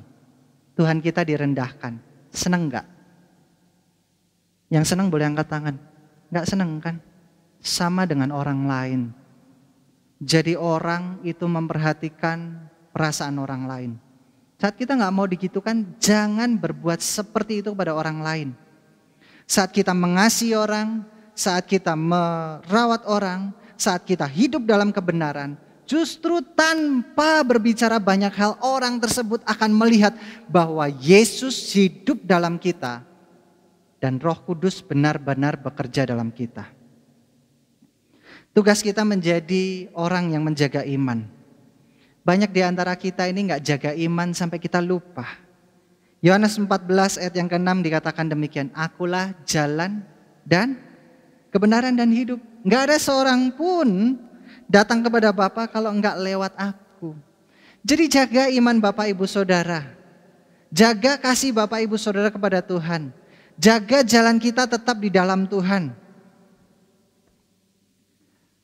Tuhan kita direndahkan. Senang gak? Yang senang boleh angkat tangan. Gak senang kan? Sama dengan orang lain. Jadi orang itu memperhatikan perasaan orang lain. Saat kita gak mau digitukan, jangan berbuat seperti itu kepada orang lain. Saat kita mengasihi orang, saat kita merawat orang, saat kita hidup dalam kebenaran, justru tanpa berbicara banyak hal, orang tersebut akan melihat bahwa Yesus hidup dalam kita dan Roh Kudus benar-benar bekerja dalam kita. Tugas kita menjadi orang yang menjaga iman. Banyak di antara kita ini gak jaga iman sampai kita lupa. Yohanes 14 ayat yang ke-6 dikatakan demikian, akulah jalan dan kebenaran dan hidup. Gak ada seorang pun datang kepada Bapa kalau enggak lewat aku. Jadi jaga iman Bapak Ibu Saudara. Jaga kasih Bapak Ibu Saudara kepada Tuhan. Jaga jalan kita tetap di dalam Tuhan.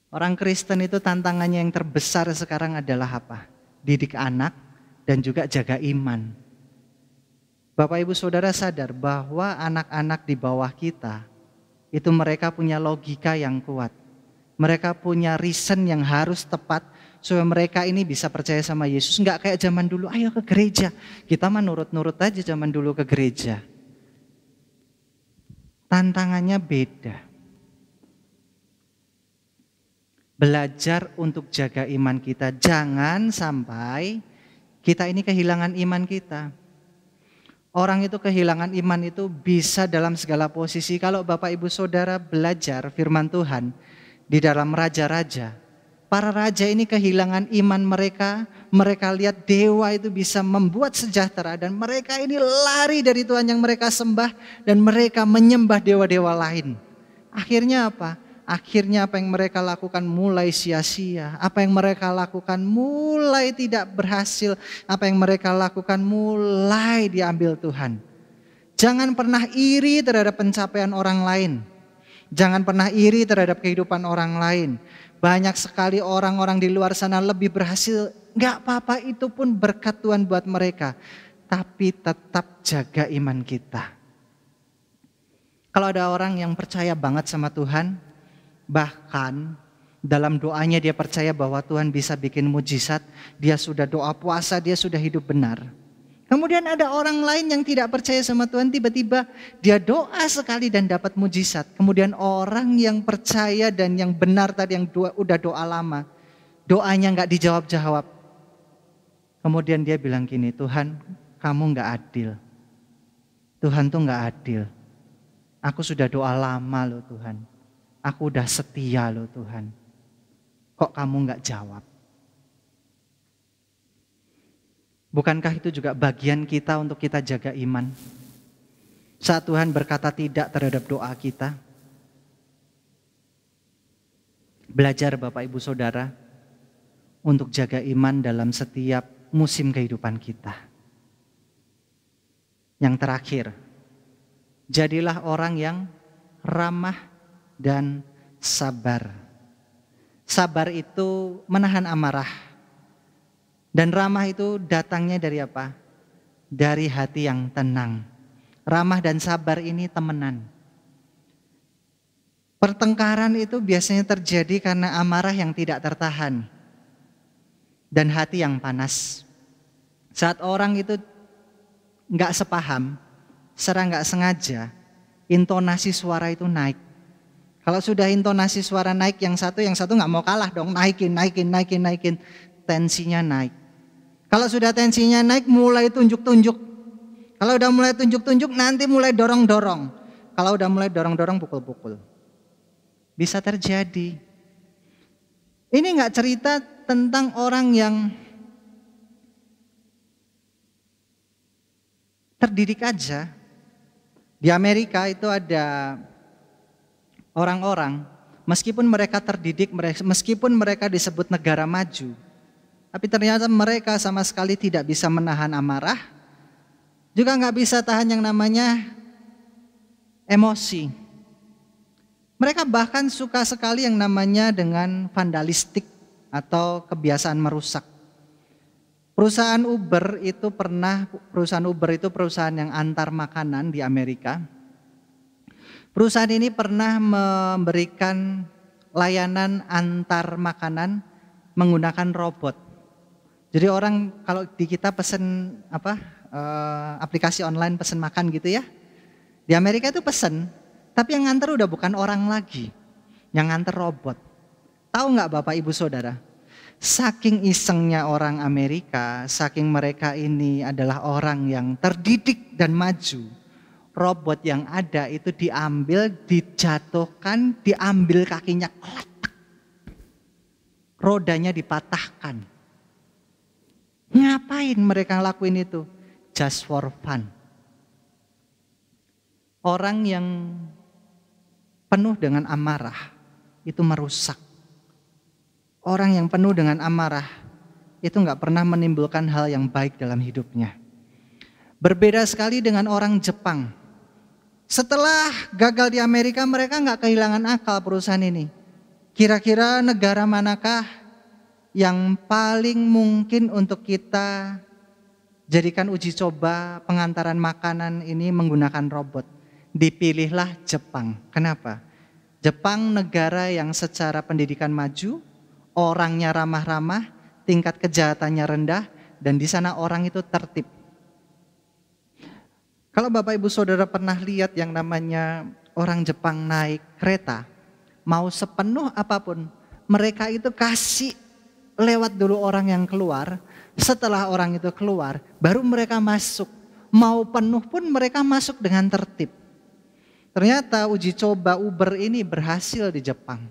Orang Kristen itu tantangannya yang terbesar sekarang adalah apa? Didik anak dan juga jaga iman. Bapak Ibu Saudara sadar bahwa anak-anak di bawah kita itu mereka punya logika yang kuat. Mereka punya reason yang harus tepat supaya mereka ini bisa percaya sama Yesus. Enggak kayak zaman dulu, ayo ke gereja. Kita mah nurut-nurut aja zaman dulu ke gereja. Tantangannya beda. Belajar untuk jaga iman kita. Jangan sampai kita ini kehilangan iman kita. Orang itu kehilangan iman itu bisa dalam segala posisi. Kalau Bapak Ibu Saudara belajar firman Tuhan di dalam raja-raja, para raja ini kehilangan iman mereka. Mereka lihat dewa itu bisa membuat sejahtera dan mereka ini lari dari Tuhan yang mereka sembah dan mereka menyembah dewa-dewa lain. Akhirnya apa? Akhirnya apa yang mereka lakukan mulai sia-sia. Apa yang mereka lakukan mulai tidak berhasil. Apa yang mereka lakukan mulai diambil Tuhan. Jangan pernah iri terhadap pencapaian orang lain. Jangan pernah iri terhadap kehidupan orang lain. Banyak sekali orang-orang di luar sana lebih berhasil. Gak apa-apa, itu pun berkat Tuhan buat mereka. Tapi tetap jaga iman kita. Kalau ada orang yang percaya banget sama Tuhan, bahkan dalam doanya dia percaya bahwa Tuhan bisa bikin mujizat. Dia sudah doa puasa, dia sudah hidup benar. Kemudian ada orang lain yang tidak percaya sama Tuhan, tiba-tiba dia doa sekali dan dapat mujizat. Kemudian orang yang percaya dan yang benar tadi, yang udah doa lama, doanya gak dijawab-jawab. Kemudian dia bilang gini, Tuhan kamu gak adil. Tuhan tuh gak adil. Aku sudah doa lama loh Tuhan. Aku udah setia loh Tuhan. Kok kamu gak jawab? Bukankah itu juga bagian kita untuk kita jaga iman? Saat Tuhan berkata tidak terhadap doa kita. Belajar Bapak Ibu Saudara untuk jaga iman dalam setiap musim kehidupan kita. Yang terakhir, jadilah orang yang ramah dan sabar. Sabar itu menahan amarah. Dan ramah itu datangnya dari apa? Dari hati yang tenang. Ramah dan sabar ini temenan. Pertengkaran itu biasanya terjadi karena amarah yang tidak tertahan. Dan hati yang panas. Saat orang itu gak sepaham, secara gak sengaja, intonasi suara itu naik. Kalau sudah intonasi suara naik, yang satu gak mau kalah dong, naikin. Tensinya naik. Kalau sudah tensinya naik, mulai tunjuk-tunjuk. Kalau udah mulai tunjuk-tunjuk, nanti mulai dorong-dorong. Kalau udah mulai dorong-dorong, pukul-pukul. Bisa terjadi. Ini gak cerita tentang orang yang terdidik aja. Di Amerika itu ada orang-orang, meskipun mereka terdidik, meskipun mereka disebut negara maju, tapi ternyata mereka sama sekali tidak bisa menahan amarah, juga gak bisa tahan yang namanya emosi. Mereka bahkan suka sekali yang namanya dengan vandalistik atau kebiasaan merusak. Perusahaan Uber itu perusahaan yang antar makanan di Amerika. Perusahaan ini pernah memberikan layanan antar makanan menggunakan robot. Jadi orang kalau di kita pesen aplikasi online pesen makan gitu ya. Di Amerika itu pesen, tapi yang nganter udah bukan orang lagi. Yang nganter robot. Tahu nggak Bapak Ibu Saudara? Saking isengnya orang Amerika, saking mereka ini adalah orang yang terdidik dan maju. Robot yang ada itu diambil, dijatuhkan, diambil kakinya, rodanya dipatahkan. Ngapain mereka lakuin itu? Just for fun. Orang yang penuh dengan amarah itu merusak. Orang yang penuh dengan amarah itu gak pernah menimbulkan hal yang baik dalam hidupnya. Berbeda sekali dengan orang Jepang. Setelah gagal di Amerika, mereka gak kehilangan akal perusahaan ini. Kira-kira negara manakah yang paling mungkin untuk kita jadikan uji coba pengantaran makanan ini menggunakan robot? Dipilihlah Jepang. Kenapa? Jepang negara yang secara pendidikan maju, Orangnya ramah-ramah, tingkat kejahatannya rendah, dan di sana orang itu tertib. Kalau Bapak Ibu Saudara pernah lihat yang namanya orang Jepang naik kereta, mau sepenuh apapun, mereka itu kasih lewat dulu orang yang keluar, setelah orang itu keluar, baru mereka masuk. Mau penuh pun mereka masuk dengan tertib. Ternyata uji coba Uber ini berhasil di Jepang.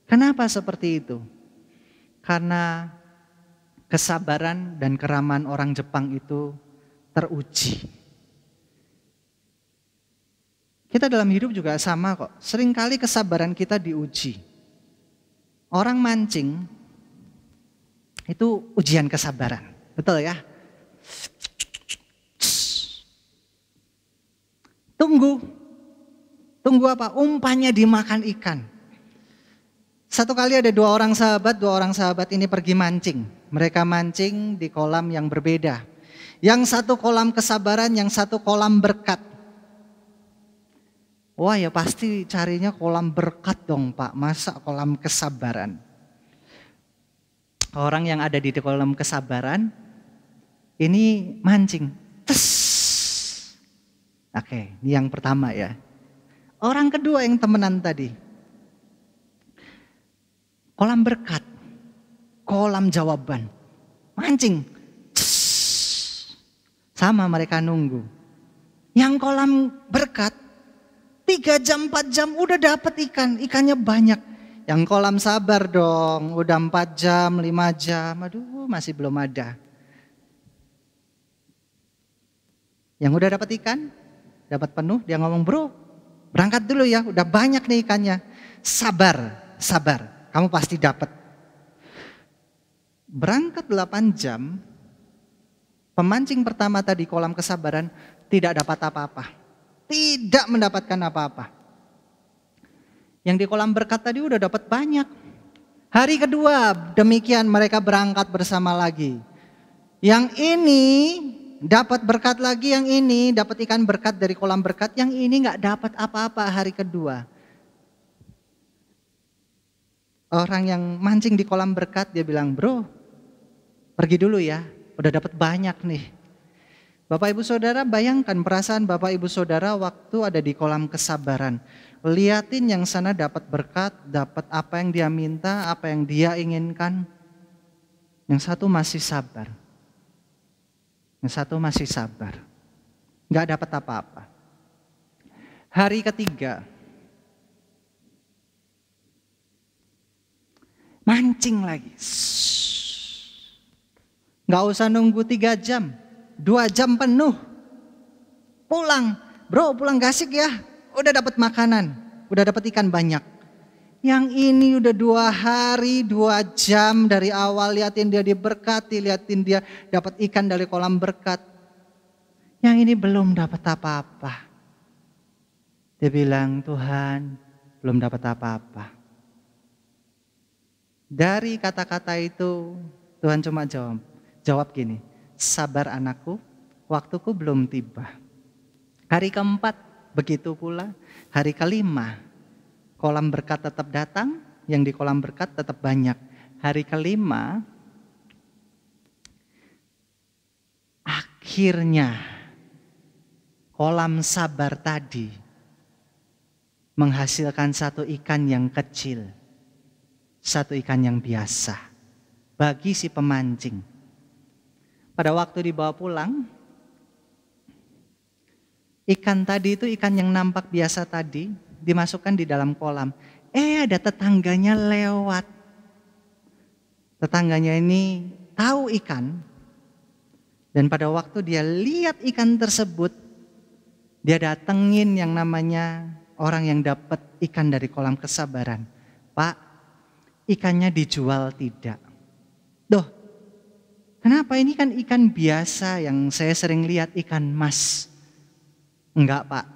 Kenapa seperti itu? Karena kesabaran dan keramahan orang Jepang itu teruji. Kita dalam hidup juga sama kok. Seringkali kesabaran kita diuji. Orang mancing itu ujian kesabaran. Betul ya? Tunggu. Tunggu apa? Umpannya dimakan ikan. Satu kali ada dua orang sahabat ini pergi mancing. Mereka mancing di kolam yang berbeda. Yang satu kolam kesabaran, yang satu kolam berkat. Wah ya pasti carinya kolam berkat dong Pak, masa kolam kesabaran. Orang yang ada di kolam kesabaran ini mancing. Tes. Oke, ini yang pertama ya. Orang kedua yang temenan tadi. Kolam berkat, kolam jawaban, mancing. Tes. Sama mereka nunggu. Yang kolam berkat 3 jam, 4 jam udah dapat ikan, ikannya banyak. Yang kolam sabar dong, udah 4 jam, 5 jam, aduh masih belum ada. Yang udah dapat ikan, dapat penuh, dia ngomong, bro berangkat dulu ya, udah banyak nih ikannya. Sabar, kamu pasti dapat. Berangkat 8 jam, pemancing pertama tadi kolam kesabaran tidak dapat apa-apa. Tidak mendapatkan apa-apa. Yang di kolam berkat tadi udah dapat banyak. Hari kedua demikian mereka berangkat bersama lagi. Yang ini dapat berkat lagi, yang ini dapat ikan berkat dari kolam berkat, yang ini gak dapat apa-apa hari kedua. Orang yang mancing di kolam berkat dia bilang, bro pergi dulu ya, udah dapat banyak nih. Bapak Ibu Saudara bayangkan perasaan Bapak Ibu Saudara waktu ada di kolam kesabaran. Liatin yang sana dapat berkat, dapat apa yang dia minta, apa yang dia inginkan. Yang satu masih sabar. Yang satu masih sabar. Gak dapat apa-apa. Hari ketiga. Mancing lagi. Gak usah nunggu 3 jam. 2 jam penuh. Pulang. Bro pulang gak asik ya. Udah dapat makanan. Udah dapat ikan banyak. Yang ini udah 2 hari 2 jam dari awal. Liatin dia diberkati. Liatin dia dapat ikan dari kolam berkat. Yang ini belum dapat apa-apa. Dia bilang, Tuhan belum dapat apa-apa. Dari kata-kata itu Tuhan cuma jawab gini. Sabar anakku, waktuku belum tiba. Hari keempat begitu pula. Hari kelima kolam berkat tetap datang. Yang di kolam berkat tetap banyak. Hari kelima akhirnya kolam sabar tadi menghasilkan satu ikan yang kecil. Satu ikan yang biasa bagi si pemancing. Pada waktu dibawa pulang, ikan tadi itu ikan yang nampak biasa tadi dimasukkan di dalam kolam. Ada tetangganya lewat. Tetangganya ini tahu ikan. Dan pada waktu dia lihat ikan tersebut, dia datengin yang namanya orang yang dapat ikan dari kolam kesabaran. Pak, ikannya dijual tidak? Doh, kenapa ini kan ikan biasa yang saya sering lihat ikan mas? Enggak Pak,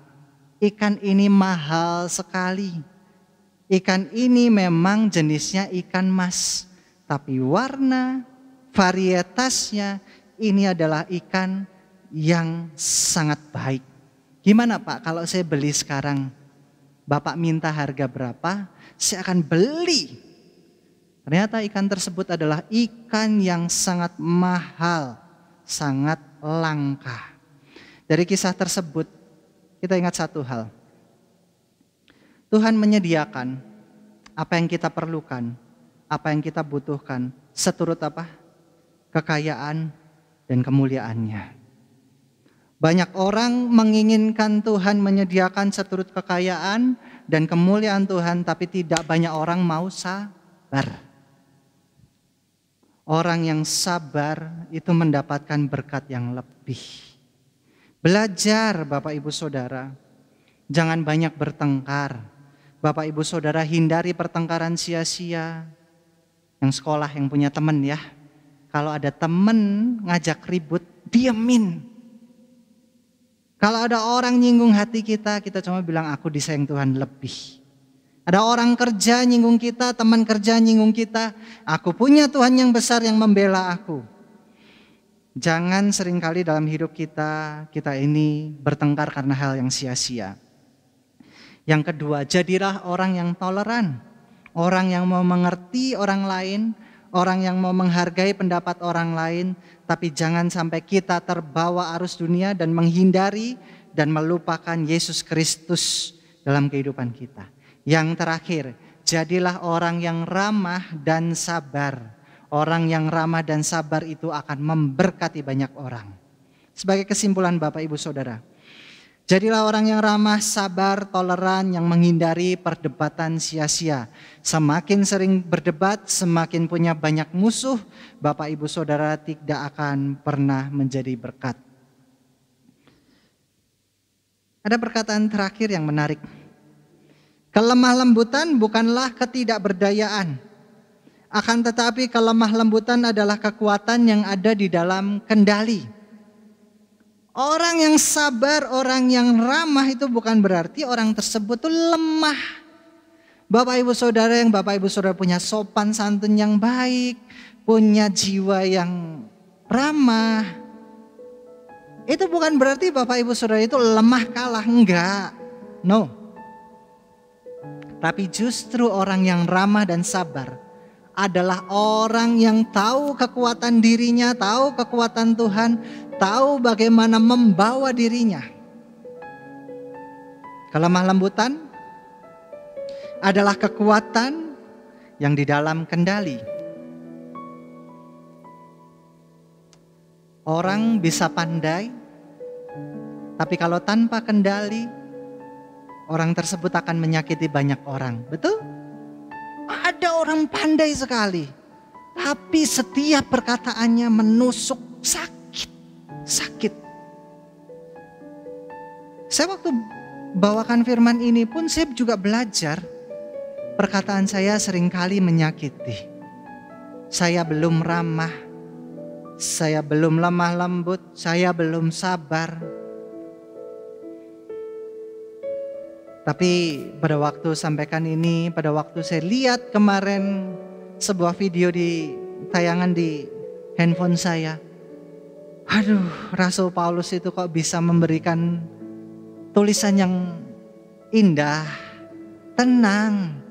ikan ini mahal sekali. Ikan ini memang jenisnya ikan mas. Tapi warna, varietasnya ini adalah ikan yang sangat baik. Gimana Pak kalau saya beli sekarang? Bapak minta harga berapa? Saya akan beli. Ternyata ikan tersebut adalah ikan yang sangat mahal, sangat langka. Dari kisah tersebut kita ingat satu hal. Tuhan menyediakan apa yang kita perlukan, apa yang kita butuhkan, seturut apa? Kekayaan dan kemuliaannya. Banyak orang menginginkan Tuhan menyediakan seturut kekayaan dan kemuliaan Tuhan, tapi tidak banyak orang mau sabar. Orang yang sabar itu mendapatkan berkat yang lebih. Belajar Bapak Ibu Saudara, jangan banyak bertengkar. Bapak Ibu Saudara hindari pertengkaran sia-sia. Yang sekolah yang punya teman ya, kalau ada teman ngajak ribut, diemin. Kalau ada orang nyinggung hati kita, kita cuma bilang aku disayang Tuhan lebih. Ada orang kerja nyinggung kita, teman kerja nyinggung kita, aku punya Tuhan yang besar yang membela aku. Jangan seringkali dalam hidup kita ini bertengkar karena hal yang sia-sia. Yang kedua, jadilah orang yang toleran. Orang yang mau mengerti orang lain, orang yang mau menghargai pendapat orang lain, tapi jangan sampai kita terbawa arus dunia dan menghindari dan melupakan Yesus Kristus dalam kehidupan kita. Yang terakhir, jadilah orang yang ramah dan sabar. Orang yang ramah dan sabar itu akan memberkati banyak orang. Sebagai kesimpulan Bapak Ibu Saudara, jadilah orang yang ramah, sabar, toleran, yang menghindari perdebatan sia-sia. Semakin sering berdebat, semakin punya banyak musuh, Bapak Ibu Saudara tidak akan pernah menjadi berkat. Ada perkataan terakhir yang menarik. Kelemah lembutan bukanlah ketidakberdayaan. Akan tetapi kelemah lembutan adalah kekuatan yang ada di dalam kendali. Orang yang sabar, orang yang ramah itu bukan berarti orang tersebut itu lemah. Bapak Ibu Saudara yang Bapak Ibu Saudara punya sopan santun yang baik, punya jiwa yang ramah, itu bukan berarti Bapak Ibu Saudara itu lemah kalah, enggak. No. Tapi justru orang yang ramah dan sabar adalah orang yang tahu kekuatan dirinya, tahu kekuatan Tuhan, tahu bagaimana membawa dirinya. Kelemah lembutan adalah kekuatan yang di dalam kendali. Orang bisa pandai, tapi kalau tanpa kendali, orang tersebut akan menyakiti banyak orang. Betul? Ada orang pandai sekali, tapi setiap perkataannya menusuk, sakit. Saya waktu bawakan firman ini pun saya juga belajar. Perkataan saya seringkali menyakiti. Saya belum ramah, saya belum lemah lembut, saya belum sabar. Tapi pada waktu sampaikan ini, pada waktu saya lihat kemarin sebuah video di tayangan di handphone saya. Aduh, Rasul Paulus itu kok bisa memberikan tulisan yang indah, tenang,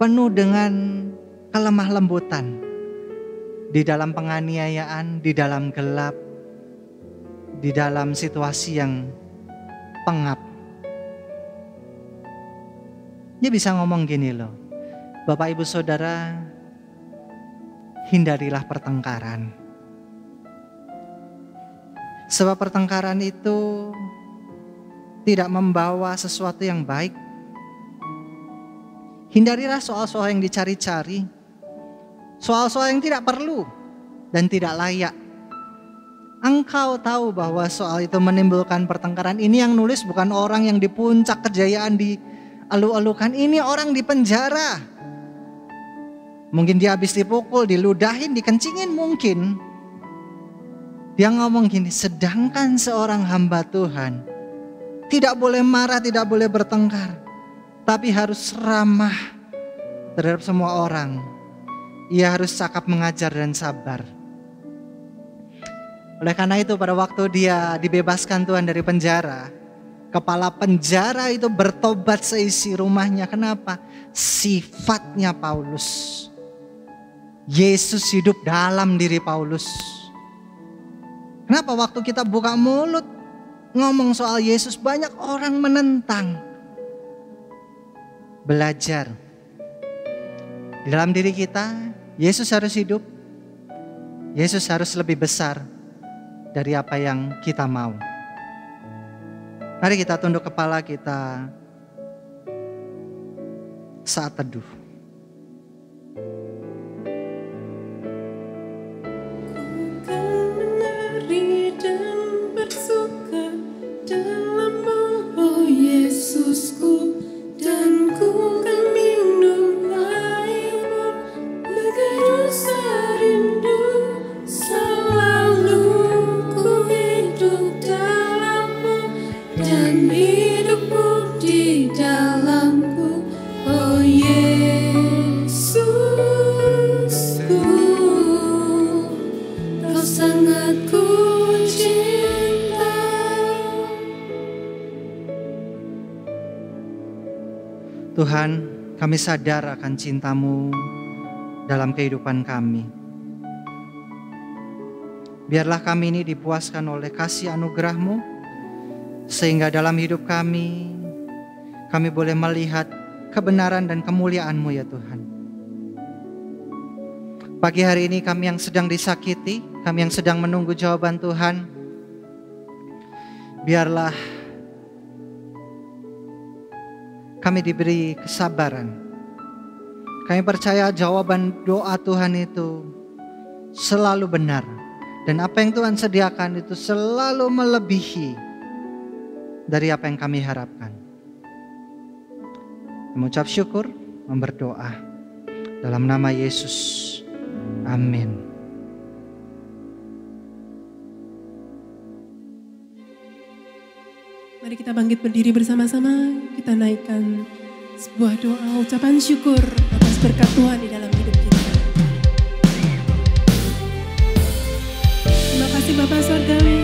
penuh dengan kelemah lembutan. Di dalam penganiayaan, di dalam gelap, di dalam situasi yang pengap. Dia bisa ngomong gini loh, Bapak Ibu Saudara, hindarilah pertengkaran. Sebab pertengkaran itu tidak membawa sesuatu yang baik. Hindarilah soal-soal yang dicari-cari, soal-soal yang tidak perlu dan tidak layak. Engkau tahu bahwa soal itu menimbulkan pertengkaran. Ini yang nulis bukan orang yang di puncak kejayaan dialu-alukan, ini orang di penjara. Mungkin dia habis dipukul, diludahin, dikencingin mungkin. Dia ngomong gini, sedangkan seorang hamba Tuhan tidak boleh marah, tidak boleh bertengkar, tapi harus ramah terhadap semua orang. Ia harus cakap mengajar dan sabar. Oleh karena itu pada waktu dia dibebaskan Tuhan dari penjara, kepala penjara itu bertobat seisi rumahnya. Kenapa? Sifatnya Paulus Yesus hidup dalam diri Paulus. Kenapa waktu kita buka mulut ngomong soal Yesus banyak orang menentang? Belajar. Di dalam diri kita, Yesus harus hidup. Yesus harus lebih besar dari apa yang kita mau. Mari kita tunduk kepala kita saat teduh. Ku menari dan bersuka dalam-Mu, oh Yesusku, dan ku kan minum air-Mu, bagai rasa rindu selalu ku hidup dalam-Mu, dan hidupmu di dalamku, oh Yesusku, Kau sangat ku cinta. Tuhan, kami sadar akan cinta-Mu dalam kehidupan kami. Biarlah kami ini dipuaskan oleh kasih anugerah-Mu, sehingga dalam hidup kami boleh melihat kebenaran dan kemuliaan-Mu ya Tuhan. Pagi hari ini kami yang sedang disakiti, kami yang sedang menunggu jawaban Tuhan, biarlah kami diberi kesabaran. Kami percaya jawaban doa Tuhan itu selalu benar. Dan apa yang Tuhan sediakan itu selalu melebihi dari apa yang kami harapkan. Mengucap syukur, berdoa dalam nama Yesus. Amin. Mari kita bangkit berdiri bersama-sama, kita naikkan sebuah doa ucapan syukur atas berkat Tuhan di dalam hidup kita. Terima kasih Bapa Surgawi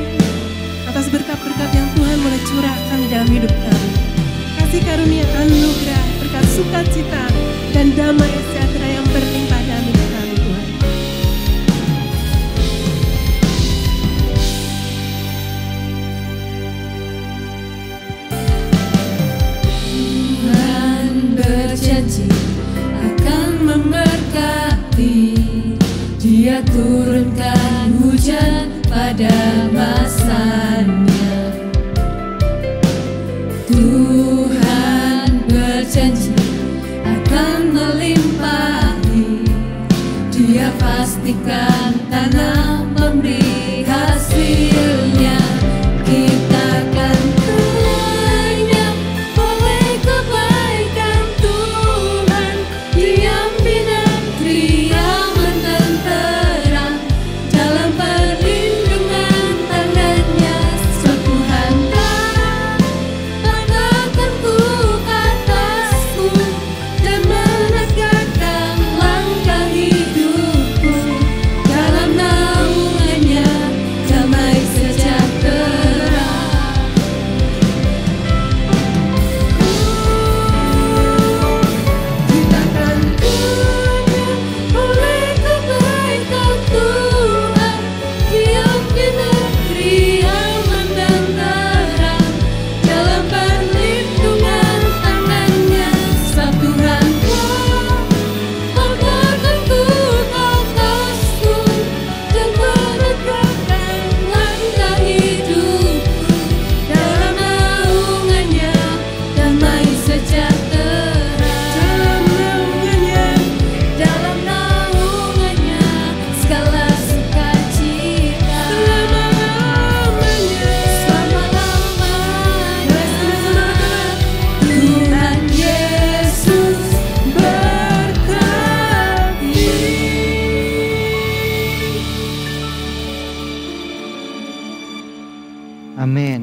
atas berkat-berkat yang Tuhan boleh curahkan di dalam hidup kami. Kasih karunia anugerah, berkat sukacita dan damai sejahtera yang berlimpah dalam hidup kami Tuhan. Tuhan berjanji akan memberkati, Dia turunkan hujan pada masanya. Tuhan berjanji akan melimpahi, Dia pastikan tanah memberi hasilnya. Kita akan kenyang oleh kebaikan Tuhan, diam di negeri aman dan terang, dalam perlindungan tangannya. Sebab Tuhan mengangkatku ke atasku dan menegakkan langkah hidupku, dalam naungannya damai sejahtera. Kita akan kenyang oleh kebaikan Tuhan, diam di negeri aman dan terang, dalam perlindungan tangannya. Sebab Tuhan mengangkatku ke atasku dan menegakkan langkah hidupku, dalam naungannya damai sejahtera. Dalam naungannya segala sukacita. Selama-lamanya Tuhan Yesus berkati. Amin.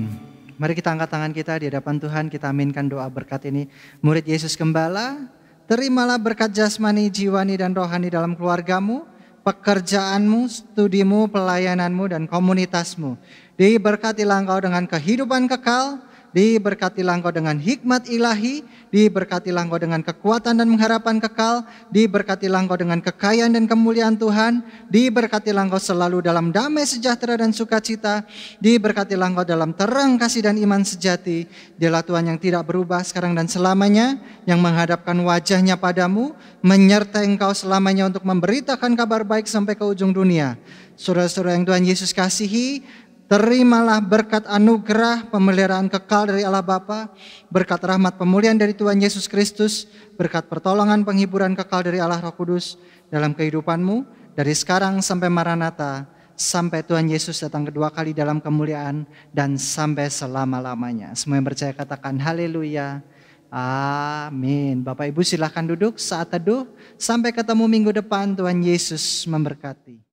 Mari kita angkat tangan kita di hadapan Tuhan, kita aminkan doa berkat ini. Murid Yesus Gembala, terimalah berkat jasmani, jiwani, dan rohani dalam keluargamu, pekerjaanmu, studimu, pelayananmu, dan komunitasmu. Diberkatilah engkau dengan kehidupan kekal, diberkatilah engkau dengan hikmat ilahi, diberkatilah engkau dengan kekuatan dan pengharapan kekal, diberkatilah engkau dengan kekayaan dan kemuliaan Tuhan, diberkatilah engkau selalu dalam damai sejahtera dan sukacita, diberkatilah engkau dalam terang kasih dan iman sejati. Dialah Tuhan yang tidak berubah sekarang dan selamanya, yang menghadapkan wajahnya padamu, menyertai engkau selamanya untuk memberitakan kabar baik sampai ke ujung dunia. Saudara-saudara yang Tuhan Yesus kasihi, terimalah berkat anugerah pemeliharaan kekal dari Allah Bapa, berkat rahmat pemulihan dari Tuhan Yesus Kristus, berkat pertolongan penghiburan kekal dari Allah Roh Kudus dalam kehidupanmu dari sekarang sampai Maranatha, sampai Tuhan Yesus datang kedua kali dalam kemuliaan dan sampai selama-lamanya. Semua yang percaya katakan haleluya. Amin. Bapak Ibu silahkan duduk saat teduh. Sampai ketemu minggu depan. Tuhan Yesus memberkati.